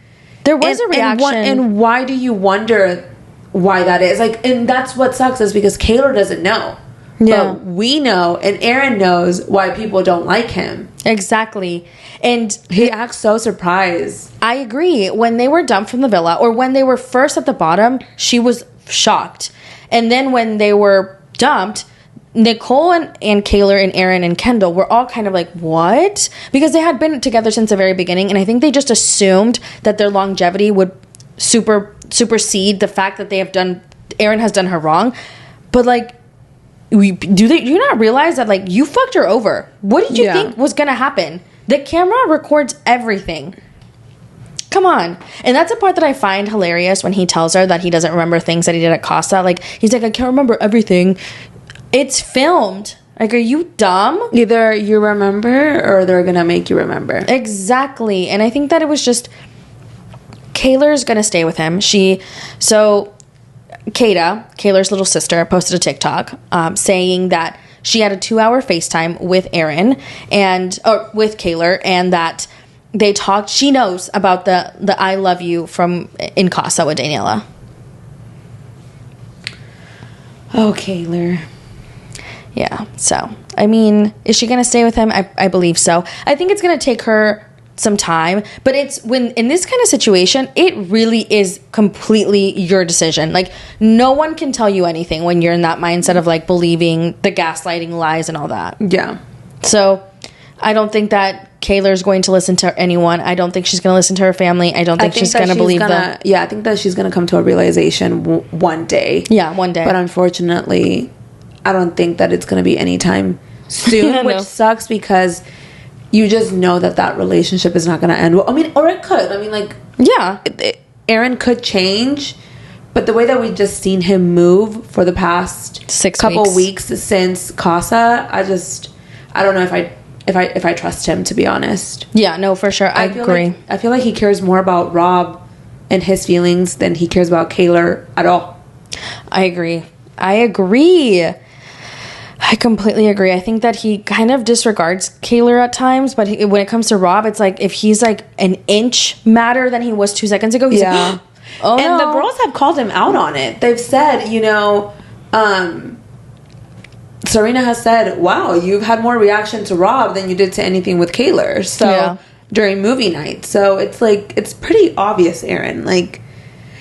there was a reaction. And why do you wonder why that is? Like, and that's what sucks, is because Kaylor doesn't know. Yeah. But we know, and Aaron knows why people don't like him. Exactly. And he acts so surprised. I agree. When they were dumped from the villa, or when they were first at the bottom, she was shocked. And then when they were dumped, Nicole and Kaylor and Aaron and Kendall were all kind of like, what? Because they had been together since the very beginning, and I think they just assumed that their longevity would supersede the fact that Aaron has done her wrong. But, like, do you not realize that, like, you fucked her over? What did you think was gonna happen? The camera records everything. Come on. And that's a part that I find hilarious, when he tells her that he doesn't remember things that he did at Casa. Like, he's like, I can't remember everything. It's filmed. Like, are you dumb? Either you remember, or they're gonna make you remember. Exactly. And I think that it was just, Kaylor's gonna stay with him. Kata, Kaylor's little sister, posted a TikTok saying that she had a 2-hour FaceTime with Aaron with Kaylor, and that they talked. She knows about the I love you from in Casa with Daniela. Oh, Kaylor. Yeah. So, I mean, is she gonna stay with him? I believe so. I think it's gonna take her some time, but it's when in this kind of situation, it really is completely your decision. Like, no one can tell you anything when you're in that mindset of, like, believing the gaslighting lies and all that. Yeah. So I don't think that Kaylor's going to listen to anyone. I don't think she's going to listen to her family. I don't think she's going to believe them. Yeah, I think that she's going to come to a realization one day. Yeah, one day. But unfortunately, I don't think that it's going to be anytime soon, which sucks, because you just know that relationship is not going to end well. I mean, or it could. I mean, like, yeah, Aaron could change, but the way that we just seen him move for the past 6 couple weeks since Casa, I don't know if I trust him, to be honest. Yeah, no, for sure. I agree. I feel like he cares more about Rob and his feelings than he cares about Kaylor at all. I agree. I completely agree. I think that he kind of disregards Kaylor at times, but when it comes to Rob, it's like, if he's like an inch madder than he was 2 seconds ago, he's like, oh, and the girls have called him out on it. They've said, Serena has said, wow, you've had more reaction to Rob than you did to anything with Kaylor. So during movie night. So it's like, it's pretty obvious, Aaron. Like,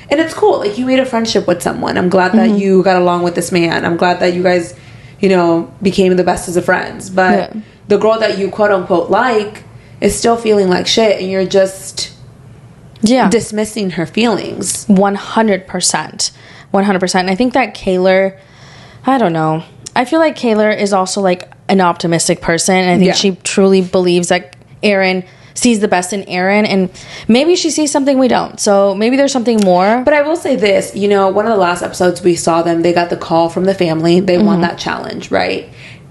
and it's cool. Like, you made a friendship with someone. I'm glad that you got along with this man. I'm glad that you guys, became the best of friends. But the girl that you quote unquote like is still feeling like shit, and you're just dismissing her feelings. 100%. 100%. And I think that Kaylor, I don't know. I feel like Kaylor is also, like, an optimistic person. And I think she truly believes that Aaron sees the best in Aaron, and maybe she sees something we don't. So maybe there's something more. But I will say this, one of the last episodes we saw them, they got the call from the family. They won that challenge, right?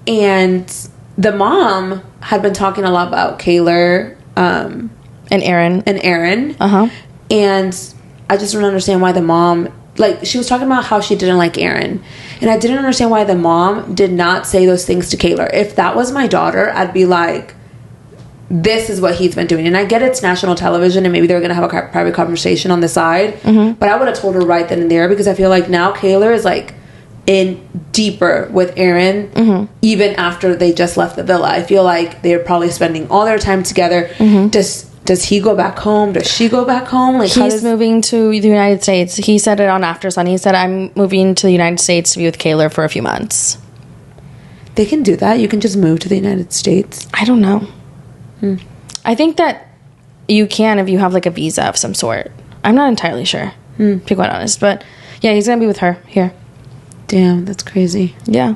And the mom had been talking a lot about Kaylor and Aaron. Uh-huh. And I just don't understand why the mom, like, she was talking about how she didn't like Aaron. And I didn't understand why the mom did not say those things to Kaylor. If that was my daughter, I'd be like, this is what he's been doing. And I get it's national television, and maybe they're going to have a private conversation on the side. But I would have told her right then and there, because I feel like now Kaylor is, like, in deeper with Aaron, even after they just left the villa. I feel like they're probably spending all their time together. Does he go back home? Does she go back home? Like, he's moving to the United States. He said it on After Sun. He said, I'm moving to the United States to be with Kaylor for a few months. They can do that. You can just move to the United States. I don't know. I think that You can if you have like a visa of some sort. I'm not entirely sure, to be quite honest. But yeah, he's gonna be with her here. Damn, that's crazy. Yeah.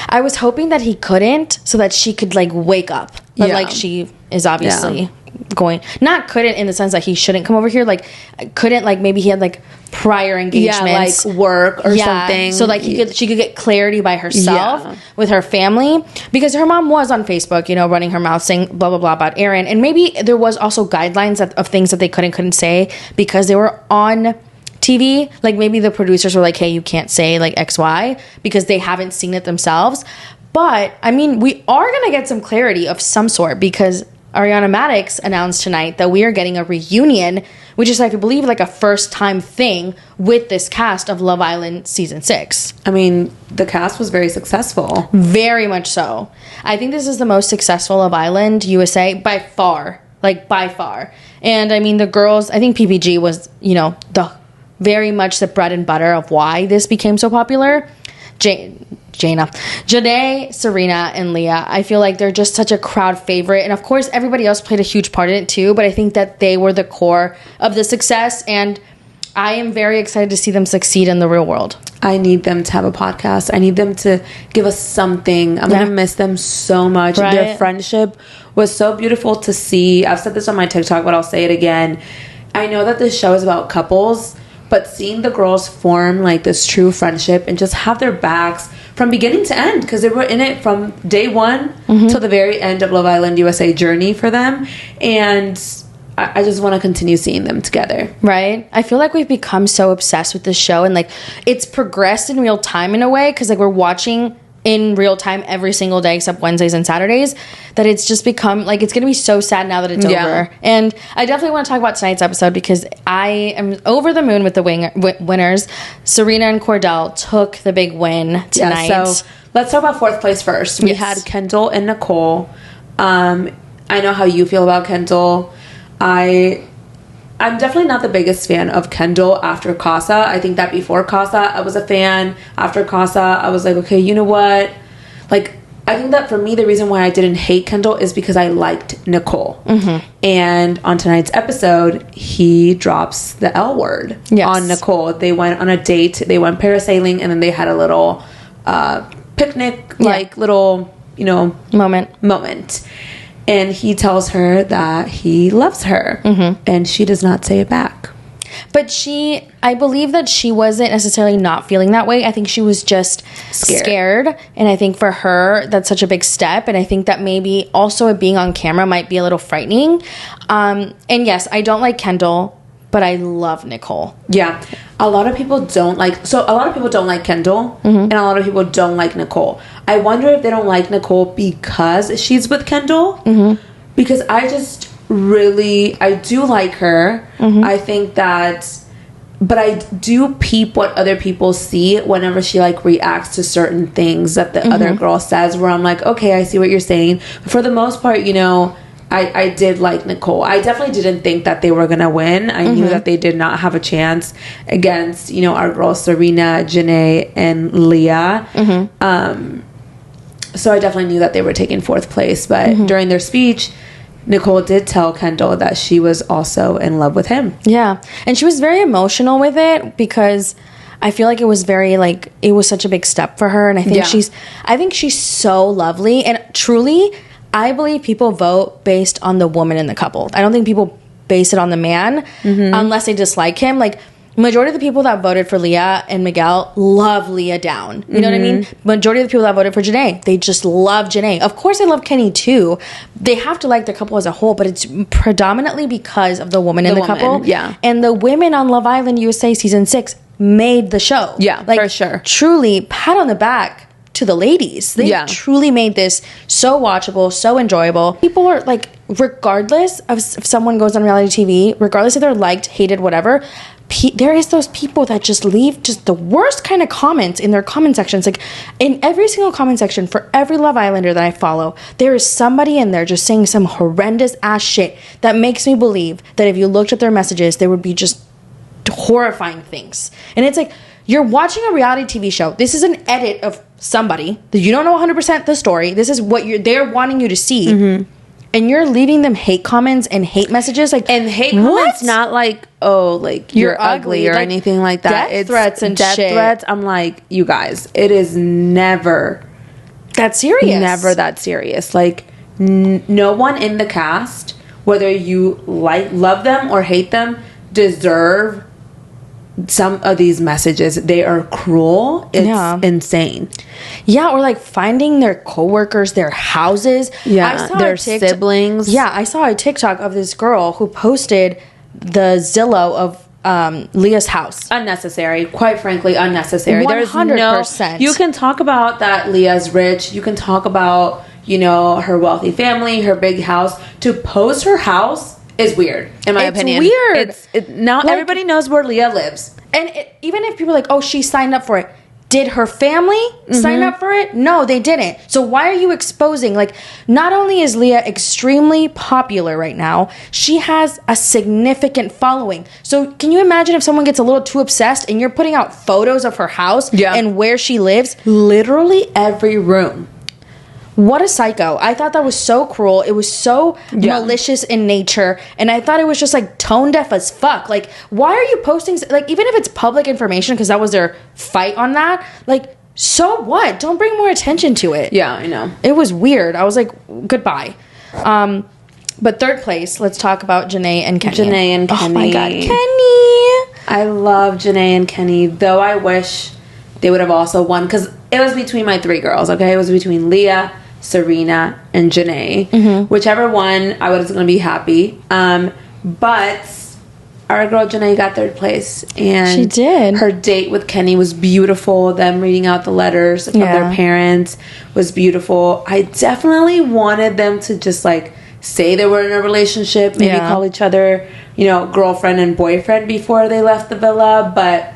I was hoping that he couldn't, so that she could like wake up. But like she is obviously going, not couldn't in the sense that he shouldn't come over here, like couldn't, like maybe he had like prior engagements, like work or something, so like she could get clarity by herself with her family, because her mom was on Facebook, you know, running her mouth saying blah blah blah about Aaron, and maybe there was also guidelines of things that they couldn't say because they were on TV. Like maybe the producers were like, hey, you can't say like XY because they haven't seen it themselves. But I mean, we are gonna get some clarity of some sort, because Ariana Madix announced tonight that we are getting a reunion, which is, I believe, like a first-time thing with this cast of Love Island Season 6. I mean, the cast was very successful. Very much so. I think this is the most successful Love Island USA by far. Like, by far. And, I mean, the girls, I think PPG was, you know, very much the bread and butter of why this became so popular. Janae, Serena, and Leah. I feel like they're just such a crowd favorite. And of course, everybody else played a huge part in it too. But I think that they were the core of the success. And I am very excited to see them succeed in the real world. I need them to have a podcast. I need them to give us something. I'm going to miss them so much. Right? Their friendship was so beautiful to see. I've said this on my TikTok, but I'll say it again. I know that this show is about couples, but seeing the girls form like this true friendship and just have their backs from beginning to end, because they were in it from day one till the very end of Love Island USA journey for them. And I just want to continue seeing them together. Right? I feel like we've become so obsessed with this show, and like it's progressed in real time in a way, because like we're watching in real time every single day except Wednesdays and Saturdays, that it's just become like, it's gonna be so sad now that it's over. And I definitely want to talk about tonight's episode, because I am over the moon with the winners. Serena and Cordell took the big win tonight. Yeah, so let's talk about fourth place first. We had Kendall and Nicole. I know how you feel about Kendall. I'm definitely not the biggest fan of Kendall after Casa. I think that before Casa, I was a fan. After Casa, I was like, okay, you know what? Like, I think that for me, the reason why I didn't hate Kendall is because I liked Nicole. And on tonight's episode, he drops the L word on Nicole. They went on a date. They went parasailing, and then they had a little picnic, like little, you know, moment. And he tells her that he loves her. And she does not say it back. But I believe that she wasn't necessarily not feeling that way. I think she was just scared. And I think for her, that's such a big step. And I think that maybe also it being on camera might be a little frightening. And yes, I don't like Kendall, but I love Nicole. Yeah. A lot of people don't like Kendall, and a lot of people don't like Nicole. I wonder if they don't like Nicole because she's with Kendall. Because I do like her. I think that, but I do peep what other people see whenever she like reacts to certain things that the other girl says, where I'm like, okay, I see what you're saying. But for the most part, you know, I did like Nicole. I definitely didn't think that they were going to win. I knew that they did not have a chance against, you know, our girls, Serena, Janae, and Leah. So I definitely knew that they were taking fourth place. But during their speech, Nicole did tell Kendall that she was also in love with him. Yeah. And she was very emotional with it, because I feel like it was very, like, it was such a big step for her. And I think she's so lovely. And truly, I believe people vote based on the woman in the couple. I don't think people base it on the man unless they dislike him. Like, majority of the people that voted for Leah and Miguel love Leah down. You know what I mean? Majority of the people that voted for Janae, they just love Janae. Of course, they love Kenny too. They have to like the couple as a whole, but it's predominantly because of the woman in the couple. Yeah. And the women on Love Island USA Season 6 made the show. Yeah, like, for sure. Truly, pat on the back to the ladies. They truly made this so watchable, so enjoyable. People are like, regardless of if someone goes on reality TV, regardless if they're liked, hated, whatever, there is those people that just leave just the worst kind of comments in their comment sections. Like, in every single comment section for every Love Islander that I follow, there is somebody in there just saying some horrendous ass shit that makes me believe that if you looked at their messages, there would be just horrifying things. And it's like, you're watching a reality TV show. This is an edit of somebody that you don't know 100% the story. This is what they're wanting you to see. and you're leaving them hate comments and hate messages, like, and hate comments, not like, oh, like you're ugly or like anything like that. Death threats and death shit. threats. I'm like, you guys, it is never that serious. Never that serious. Like, no one in the cast, whether you love them or hate them, deserve some of these messages. They are cruel. It's insane. Yeah, or like finding their coworkers, their houses. Yeah, their siblings. Yeah, I saw a TikTok of this girl who posted the Zillow of Leah's house. Unnecessary. Quite frankly, unnecessary. 100%. You can talk about that Leah's rich. You can talk about, you know, her wealthy family, her big house. To post her house is weird, in my opinion. It's weird. Now like, everybody knows where Leah lives. And even if people are like, oh, she signed up for it. Did her family sign up for it? No, they didn't. So why are you exposing? Like, not only is Leah extremely popular right now, she has a significant following. So can you imagine if someone gets a little too obsessed and you're putting out photos of her house and where she lives? Literally every room. What a psycho. I thought that was so cruel. It was so malicious in nature. And I thought it was just like tone deaf as fuck. Like, why are you posting, like, even if it's public information, because that was their fight on that, like, so what? Don't bring more attention to it. Yeah, I know. It was weird. I was like, goodbye. But third place, let's talk about Janae and Kenny. Janae and Kenny. Oh my God, Kenny. I love Janae and Kenny, though I wish they would have also won, because it was between my three girls, okay? It was between Leah, Serena, and Janae. Whichever one, I was going to be happy. But our girl Janae got third place. And she did. Her date with Kenny was beautiful. Them reading out the letters from their parents was beautiful. I definitely wanted them to just, like, say they were in a relationship, maybe call each other, you know, girlfriend and boyfriend before they left the villa, but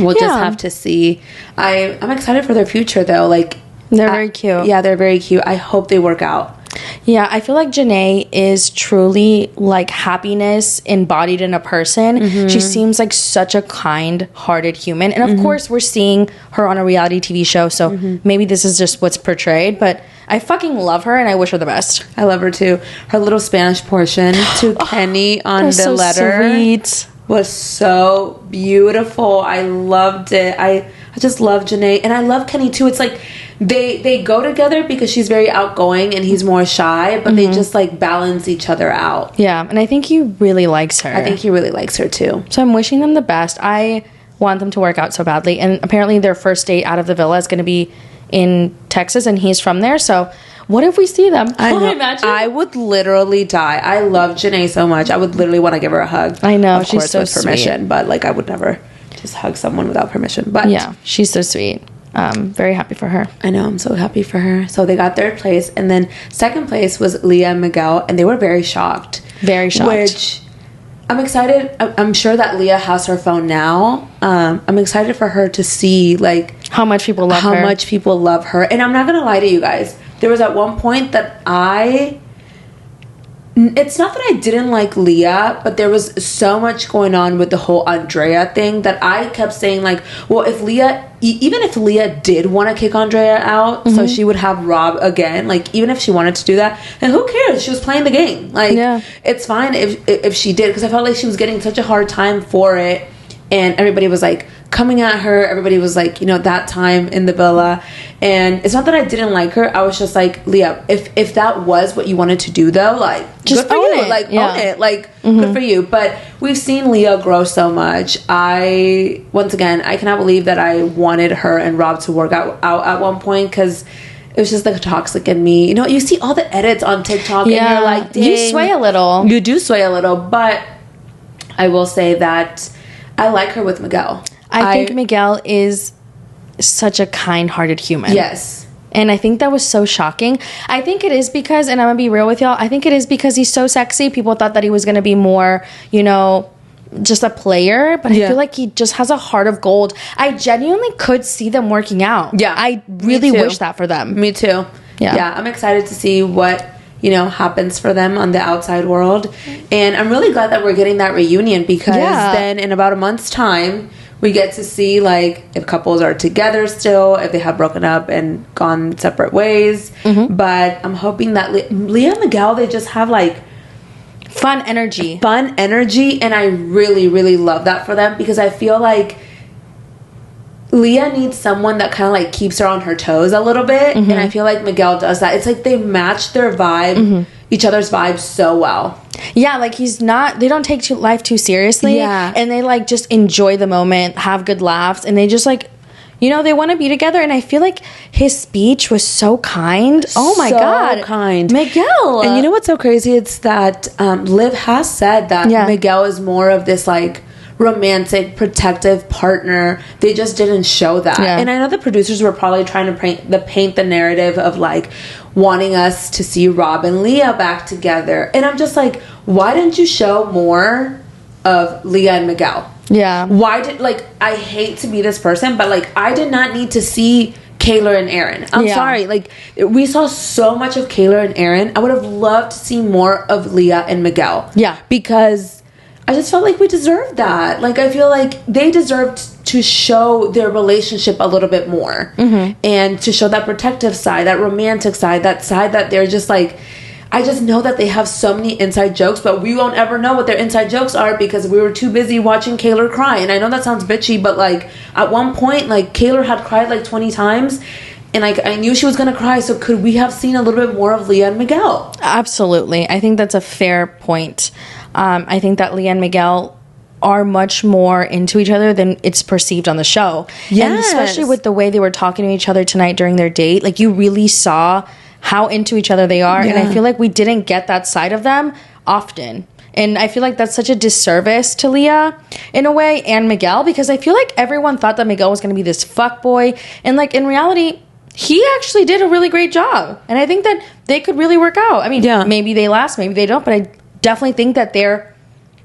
we'll just have to see. I'm excited for their future, though. Like, they're very cute. Yeah, they're very cute. I hope they work out. Yeah, I feel like Janae is truly like happiness embodied in a person. She seems like such a kind-hearted human. And of course, we're seeing her on a reality TV show, so maybe this is just what's portrayed. But I fucking love her, and I wish her the best. I love her, too. Her little Spanish portion to Kenny on the so letter sweet. Was so beautiful. I loved it. I just love Janae. And I love Kenny, too. It's like they go together because she's very outgoing and he's more shy, but they just like balance each other out. Yeah, and I think he really likes her. I think he really likes her too. So I'm wishing them the best. I want them to work out so badly. And apparently their first date out of the villa is going to be in Texas, and he's from there. So what if we see them? I know. Imagine. I would literally die. I love Janae so much. I would literally want to give her a hug. I know. Of she's course, so with permission, sweet. but like I would never just hug someone without permission. But yeah, she's so sweet. Very happy for her. I know, I'm so happy for her. So they got third place, and then second place was Leah and Miguel, and they were very shocked. Very shocked. Which I'm excited. I'm sure that Leah has her phone now. I'm excited for her to see like how much people love her. How much people love her. And I'm not gonna lie to you guys. There was at one point that it's not that I didn't like Leah, but there was so much going on with the whole Andrea thing that I kept saying like, well, if Leah, even if Leah did want to kick Andrea out, so she would have Rob again, like even if she wanted to do that, then who cares? She was playing the game. Like, it's fine if she did, because I felt like she was getting such a hard time for it, and everybody was like coming at her. Everybody was like, you know, that time in the villa. And it's not that I didn't like her. I was just like, Leah, if that was what you wanted to do, though, like, just good for you. Like, own it. Like, good for you. But we've seen Leah grow so much. Once again, I cannot believe that I wanted her and Rob to work out at one point, because it was just like toxic in me. You know, you see all the edits on TikTok and you're like, dang. You sway a little. You do sway a little. But I will say that I like her with Miguel. I think Miguel is such a kind-hearted human. Yes. And I think that was so shocking. I think it is because, and I'm going to be real with y'all, I think it is because he's so sexy. People thought that he was going to be more, you know, just a player. But I feel like he just has a heart of gold. I genuinely could see them working out. Yeah. I really wish that for them. Me too. Yeah. I'm excited to see what, you know, happens for them on the outside world. And I'm really glad that we're getting that reunion, because then in about a month's time, We get to see, like, if couples are together still, if they have broken up and gone separate ways. But I'm hoping that Leah and Miguel, they just have, like, fun energy. And I really, really love that for them, because I feel like Leah needs someone that kind of, like, keeps her on her toes a little bit. And I feel like Miguel does that. It's like they match their vibe, each other's vibe so well. Yeah, like, they don't take life too seriously. Yeah. And they, like, just enjoy the moment, have good laughs, and they just, like, you know, they want to be together. And I feel like his speech was so kind. Oh my God. So kind. Miguel. And you know what's so crazy? It's that Liv has said that Miguel is more of this, like, romantic, protective partner. They just didn't show that. And I know the producers were probably trying to paint the narrative of, like, wanting us to see Rob and Leah back together. And I'm just like, why didn't you show more of Leah and Miguel? Yeah. Why did, like, I hate to be this person, but, like, I did not need to see Kayla and Aaron. I'm sorry. Like, we saw so much of Kayla and Aaron. I would have loved to see more of Leah and Miguel. Yeah. Because I just felt like we deserved that. Like, I feel like they deserved to show their relationship a little bit more. And to show that protective side, that romantic side, that side that they're just, like, I just know that they have so many inside jokes, but we won't ever know what their inside jokes are because we were too busy watching Kayla cry. And I know that sounds bitchy, but, like, at one point, like, Kayla had cried, like, 20 times. And, like, I knew she was going to cry, so could we have seen a little bit more of Leah and Miguel? Absolutely. I think that's a fair point. I think that Leah and Miguel are much more into each other than it's perceived on the show. Yes. And especially with the way they were talking to each other tonight during their date. Like, you really saw how into each other they are. And I feel like we didn't get that side of them often. And I feel like that's such a disservice to Leah in a way, and Miguel, because I feel like everyone thought that Miguel was going to be this fuckboy. And, like, in reality, he actually did a really great job. And I think that they could really work out. I mean, maybe they last, maybe they don't, but I definitely think that they're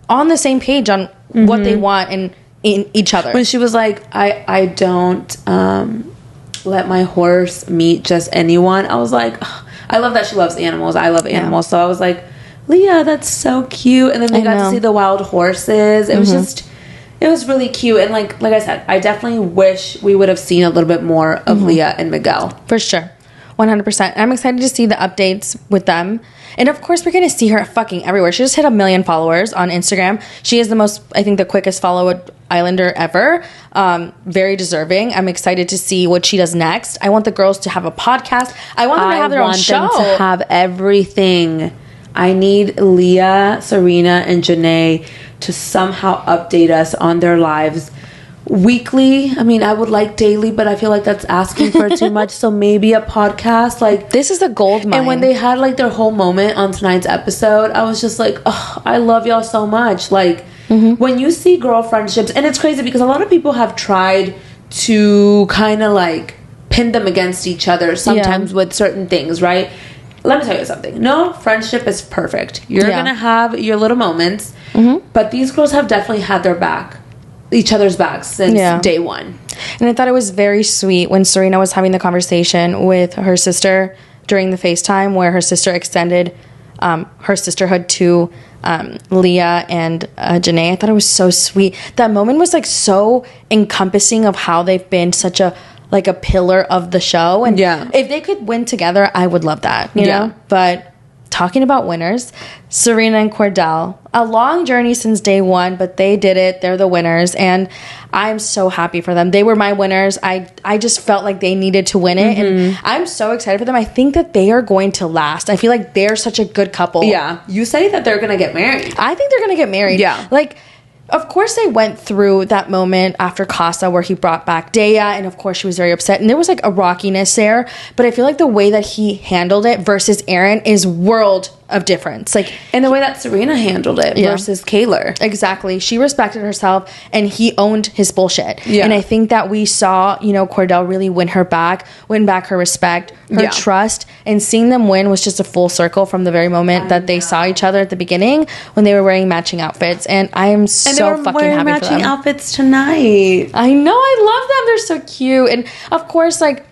on the same page on what they want and in each other. When she was like, I don't let my horse meet just anyone, I was like, ugh. I love that she loves animals. I love animals. So I was like, Leah, that's so cute. And then they got to see the wild horses. It was just, it was really cute. And like I said, I definitely wish we would have seen a little bit more of Leah and Miguel. For sure. 100%. I'm excited to see the updates with them. And of course, we're going to see her fucking everywhere. She just hit 1 million followers on Instagram. She is the quickest followed Islander ever. Very deserving. I'm excited to see what she does next. I want the girls to have a podcast. I want them to have their own show. I want them to have everything. I need Leah, Serena, and Janae to somehow update us on their lives weekly. I mean, I would like daily, but I feel like that's asking for too much. So maybe a podcast. Like, this is a gold mine. And when they had, like, their whole moment on tonight's episode, I was just like, oh, I love y'all so much. Like, when you see girl friendships, and it's crazy because a lot of people have tried to kind of, like, pin them against each other sometimes with certain things, right? Let me tell you something. No friendship is perfect. You're gonna have your little moments, but these girls have definitely had each other's backs since day one. And I thought it was very sweet when Serena was having the conversation with her sister during the FaceTime, where her sister extended her sisterhood to Leah and Janae. I thought it was so sweet. That moment was, like, so encompassing of how they've been such a pillar of the show. And if they could win together, I would love that, you know? But talking about winners, Serena and Cordell, a long journey since day one, but they did it. They're the winners, and I'm so happy for them. They were my winners. I just felt like they needed to win it, and I'm so excited for them. I think that they are going to last. I feel like they're such a good couple. Yeah. You say that they're going to get married. I think they're going to get married. Yeah. Like, of course, they went through that moment after Casa where he brought back Daya, and of course, she was very upset. And there was, like, a rockiness there. But I feel like the way that he handled it versus Aaron is world of difference. Like, and the way that Serena handled it versus Kayla. Exactly. She respected herself, and he owned his bullshit. Yeah. And I think that we saw, Cordell really win back her respect, her trust, and seeing them win was just a full circle from the very moment that they saw each other at the beginning when they were wearing matching outfits. And I am so fucking happy for them. And they were wearing matching outfits tonight. I know. I love them. They're so cute. And of course, like,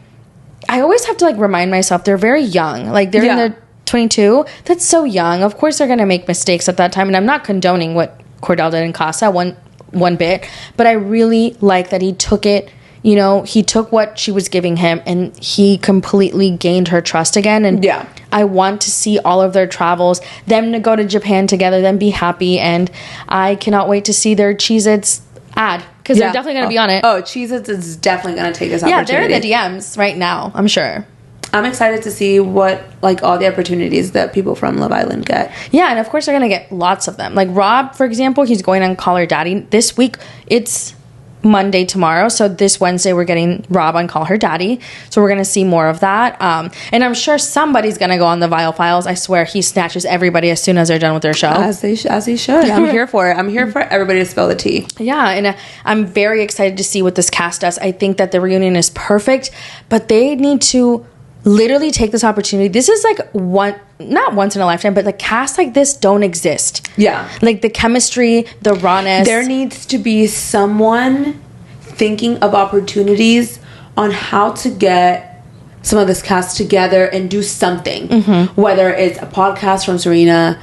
I always have to, like, remind myself they're very young. Like, they're in their 22. That's so young. Of course they're going to make mistakes at that time, and I'm not condoning what Cordell did in Casa. one bit, but I really like that he took it. You know, he took what she was giving him and he completely gained her trust again. And I want to see all of their travels, them to go to Japan together, them be happy. And I cannot wait to see their Cheez-Its ad, because they're definitely going to be on it. Oh, Cheez-Its is definitely going to take this opportunity. Yeah, they're in the DMs right now, I'm sure. I'm excited to see what, like, all the opportunities that people from Love Island get. Yeah, and of course they're going to get lots of them. Like Rob, for example, he's going on Call Her Daddy. This week, it's Monday tomorrow, so this Wednesday we're getting Rob on Call Her Daddy, so we're gonna see more of that, and I'm sure somebody's gonna go on the Viall Files. I swear he snatches everybody as soon as they're done with their show, as he should. I'm here for it. I'm here for everybody to spill the tea. Yeah, and I'm very excited to see what this cast does. I think that the reunion is perfect, but they need to literally take this opportunity. This is like not once in a lifetime, but the cast like this don't exist. Yeah. Like the chemistry, the rawness. There needs to be someone thinking of opportunities on how to get some of this cast together and do something. Mm-hmm. Whether it's a podcast from Serena,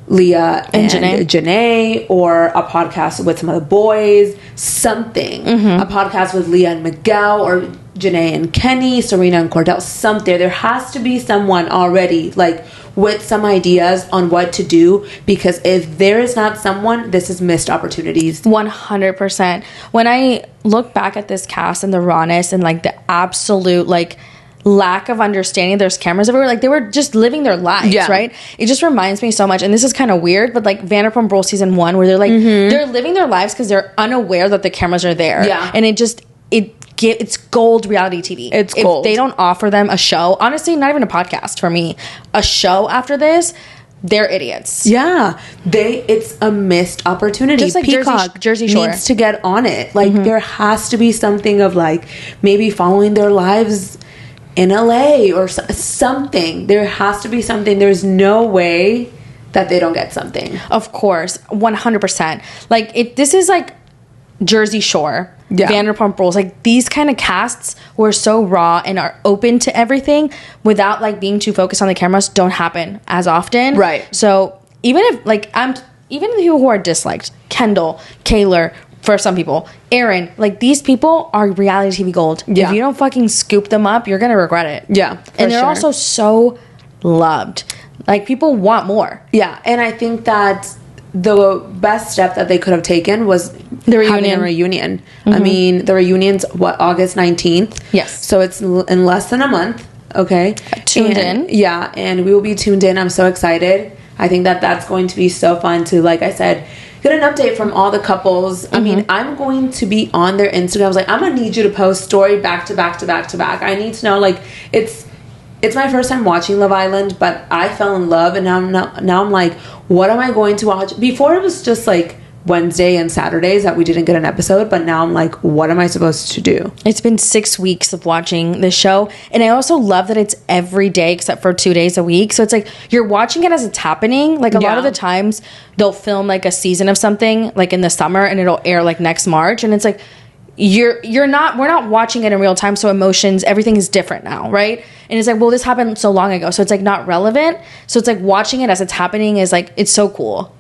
Leah, and Janae, or a podcast with some of the boys, something. Mm-hmm. A podcast with Leah and Miguel, or Janae and Kenny, Serena and Cordell, something. There has to be someone already, like, with some ideas on what to do, because if there is not someone, this is missed opportunities. 100%. When I look back at this cast and the rawness and, like, the absolute, like, lack of understanding, there's cameras everywhere, like they were just living their lives, right? It just reminds me so much, and this is kind of weird, but like Vanderpump Rules season 1, where they're like they're living their lives because they're unaware that the cameras are there, and it's gold reality TV. It's gold. If they don't offer them a show, honestly, not even a podcast for me, a show after this, they're idiots. Yeah, it's a missed opportunity. Just like Peacock Jersey Shore needs to get on it. Like there has to be something of like maybe following their lives in LA or something. There has to be something. There's no way that they don't get something. Of course, 100%. Like this is like Jersey Shore, Vanderpump Rules, like these kind of casts who are so raw and are open to everything without like being too focused on the cameras don't happen as often. Right. So even if like even the people who are disliked, Kendall, Kaylor, for some people, Aaron, like these people are reality TV gold. If you don't fucking scoop them up, you're gonna regret it. Yeah, and they're also so loved. Like people want more. Yeah, and I think that the best step that they could have taken was the reunion. Having a reunion. Mm-hmm. I mean, the reunion's August 19th. Yes. So it's in less than a month. Okay. Tuned in. Yeah, and we will be tuned in. I'm so excited. I think that that's going to be so fun to, like I said, get an update from all the couples. Mm-hmm. I mean, I'm going to be on their Instagram. I was like, I'm going to need you to post story back to back to back to back. I need to know, like, it's my first time watching Love Island, but I fell in love, and now I'm like, what am I going to watch? Before it was just like Wednesday and Saturdays that we didn't get an episode, but now I'm like, what am I supposed to do? It's been 6 weeks of watching this show, and I also love that it's every day except for 2 days a week. So it's like you're watching it as it's happening. Like a lot of the times they'll film like a season of something like in the summer, and it'll air like next March, and it's like we're not watching it in real time, so emotions, everything is different now, right? And it's like, well, this happened so long ago, so it's like not relevant. So it's like watching it as it's happening is like, it's so cool.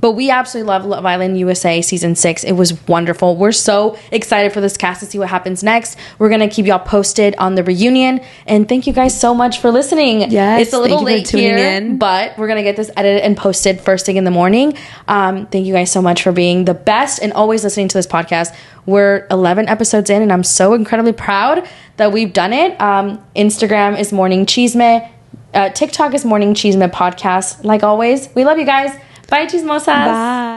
But we absolutely love Love Island USA season 6. It was wonderful. We're so excited for this cast to see what happens next. We're gonna keep y'all posted on the reunion, and thank you guys so much for listening. Yes, it's a little late here, but we're gonna get this edited and posted first thing in the morning. Thank you guys so much for being the best and always listening to this podcast. We're 11 episodes in, and I'm so incredibly proud that we've done it. Instagram is Morning Chisme. TikTok is Morning Chisme Podcast. Like always, we love you guys. Bye, chismosas. Bye.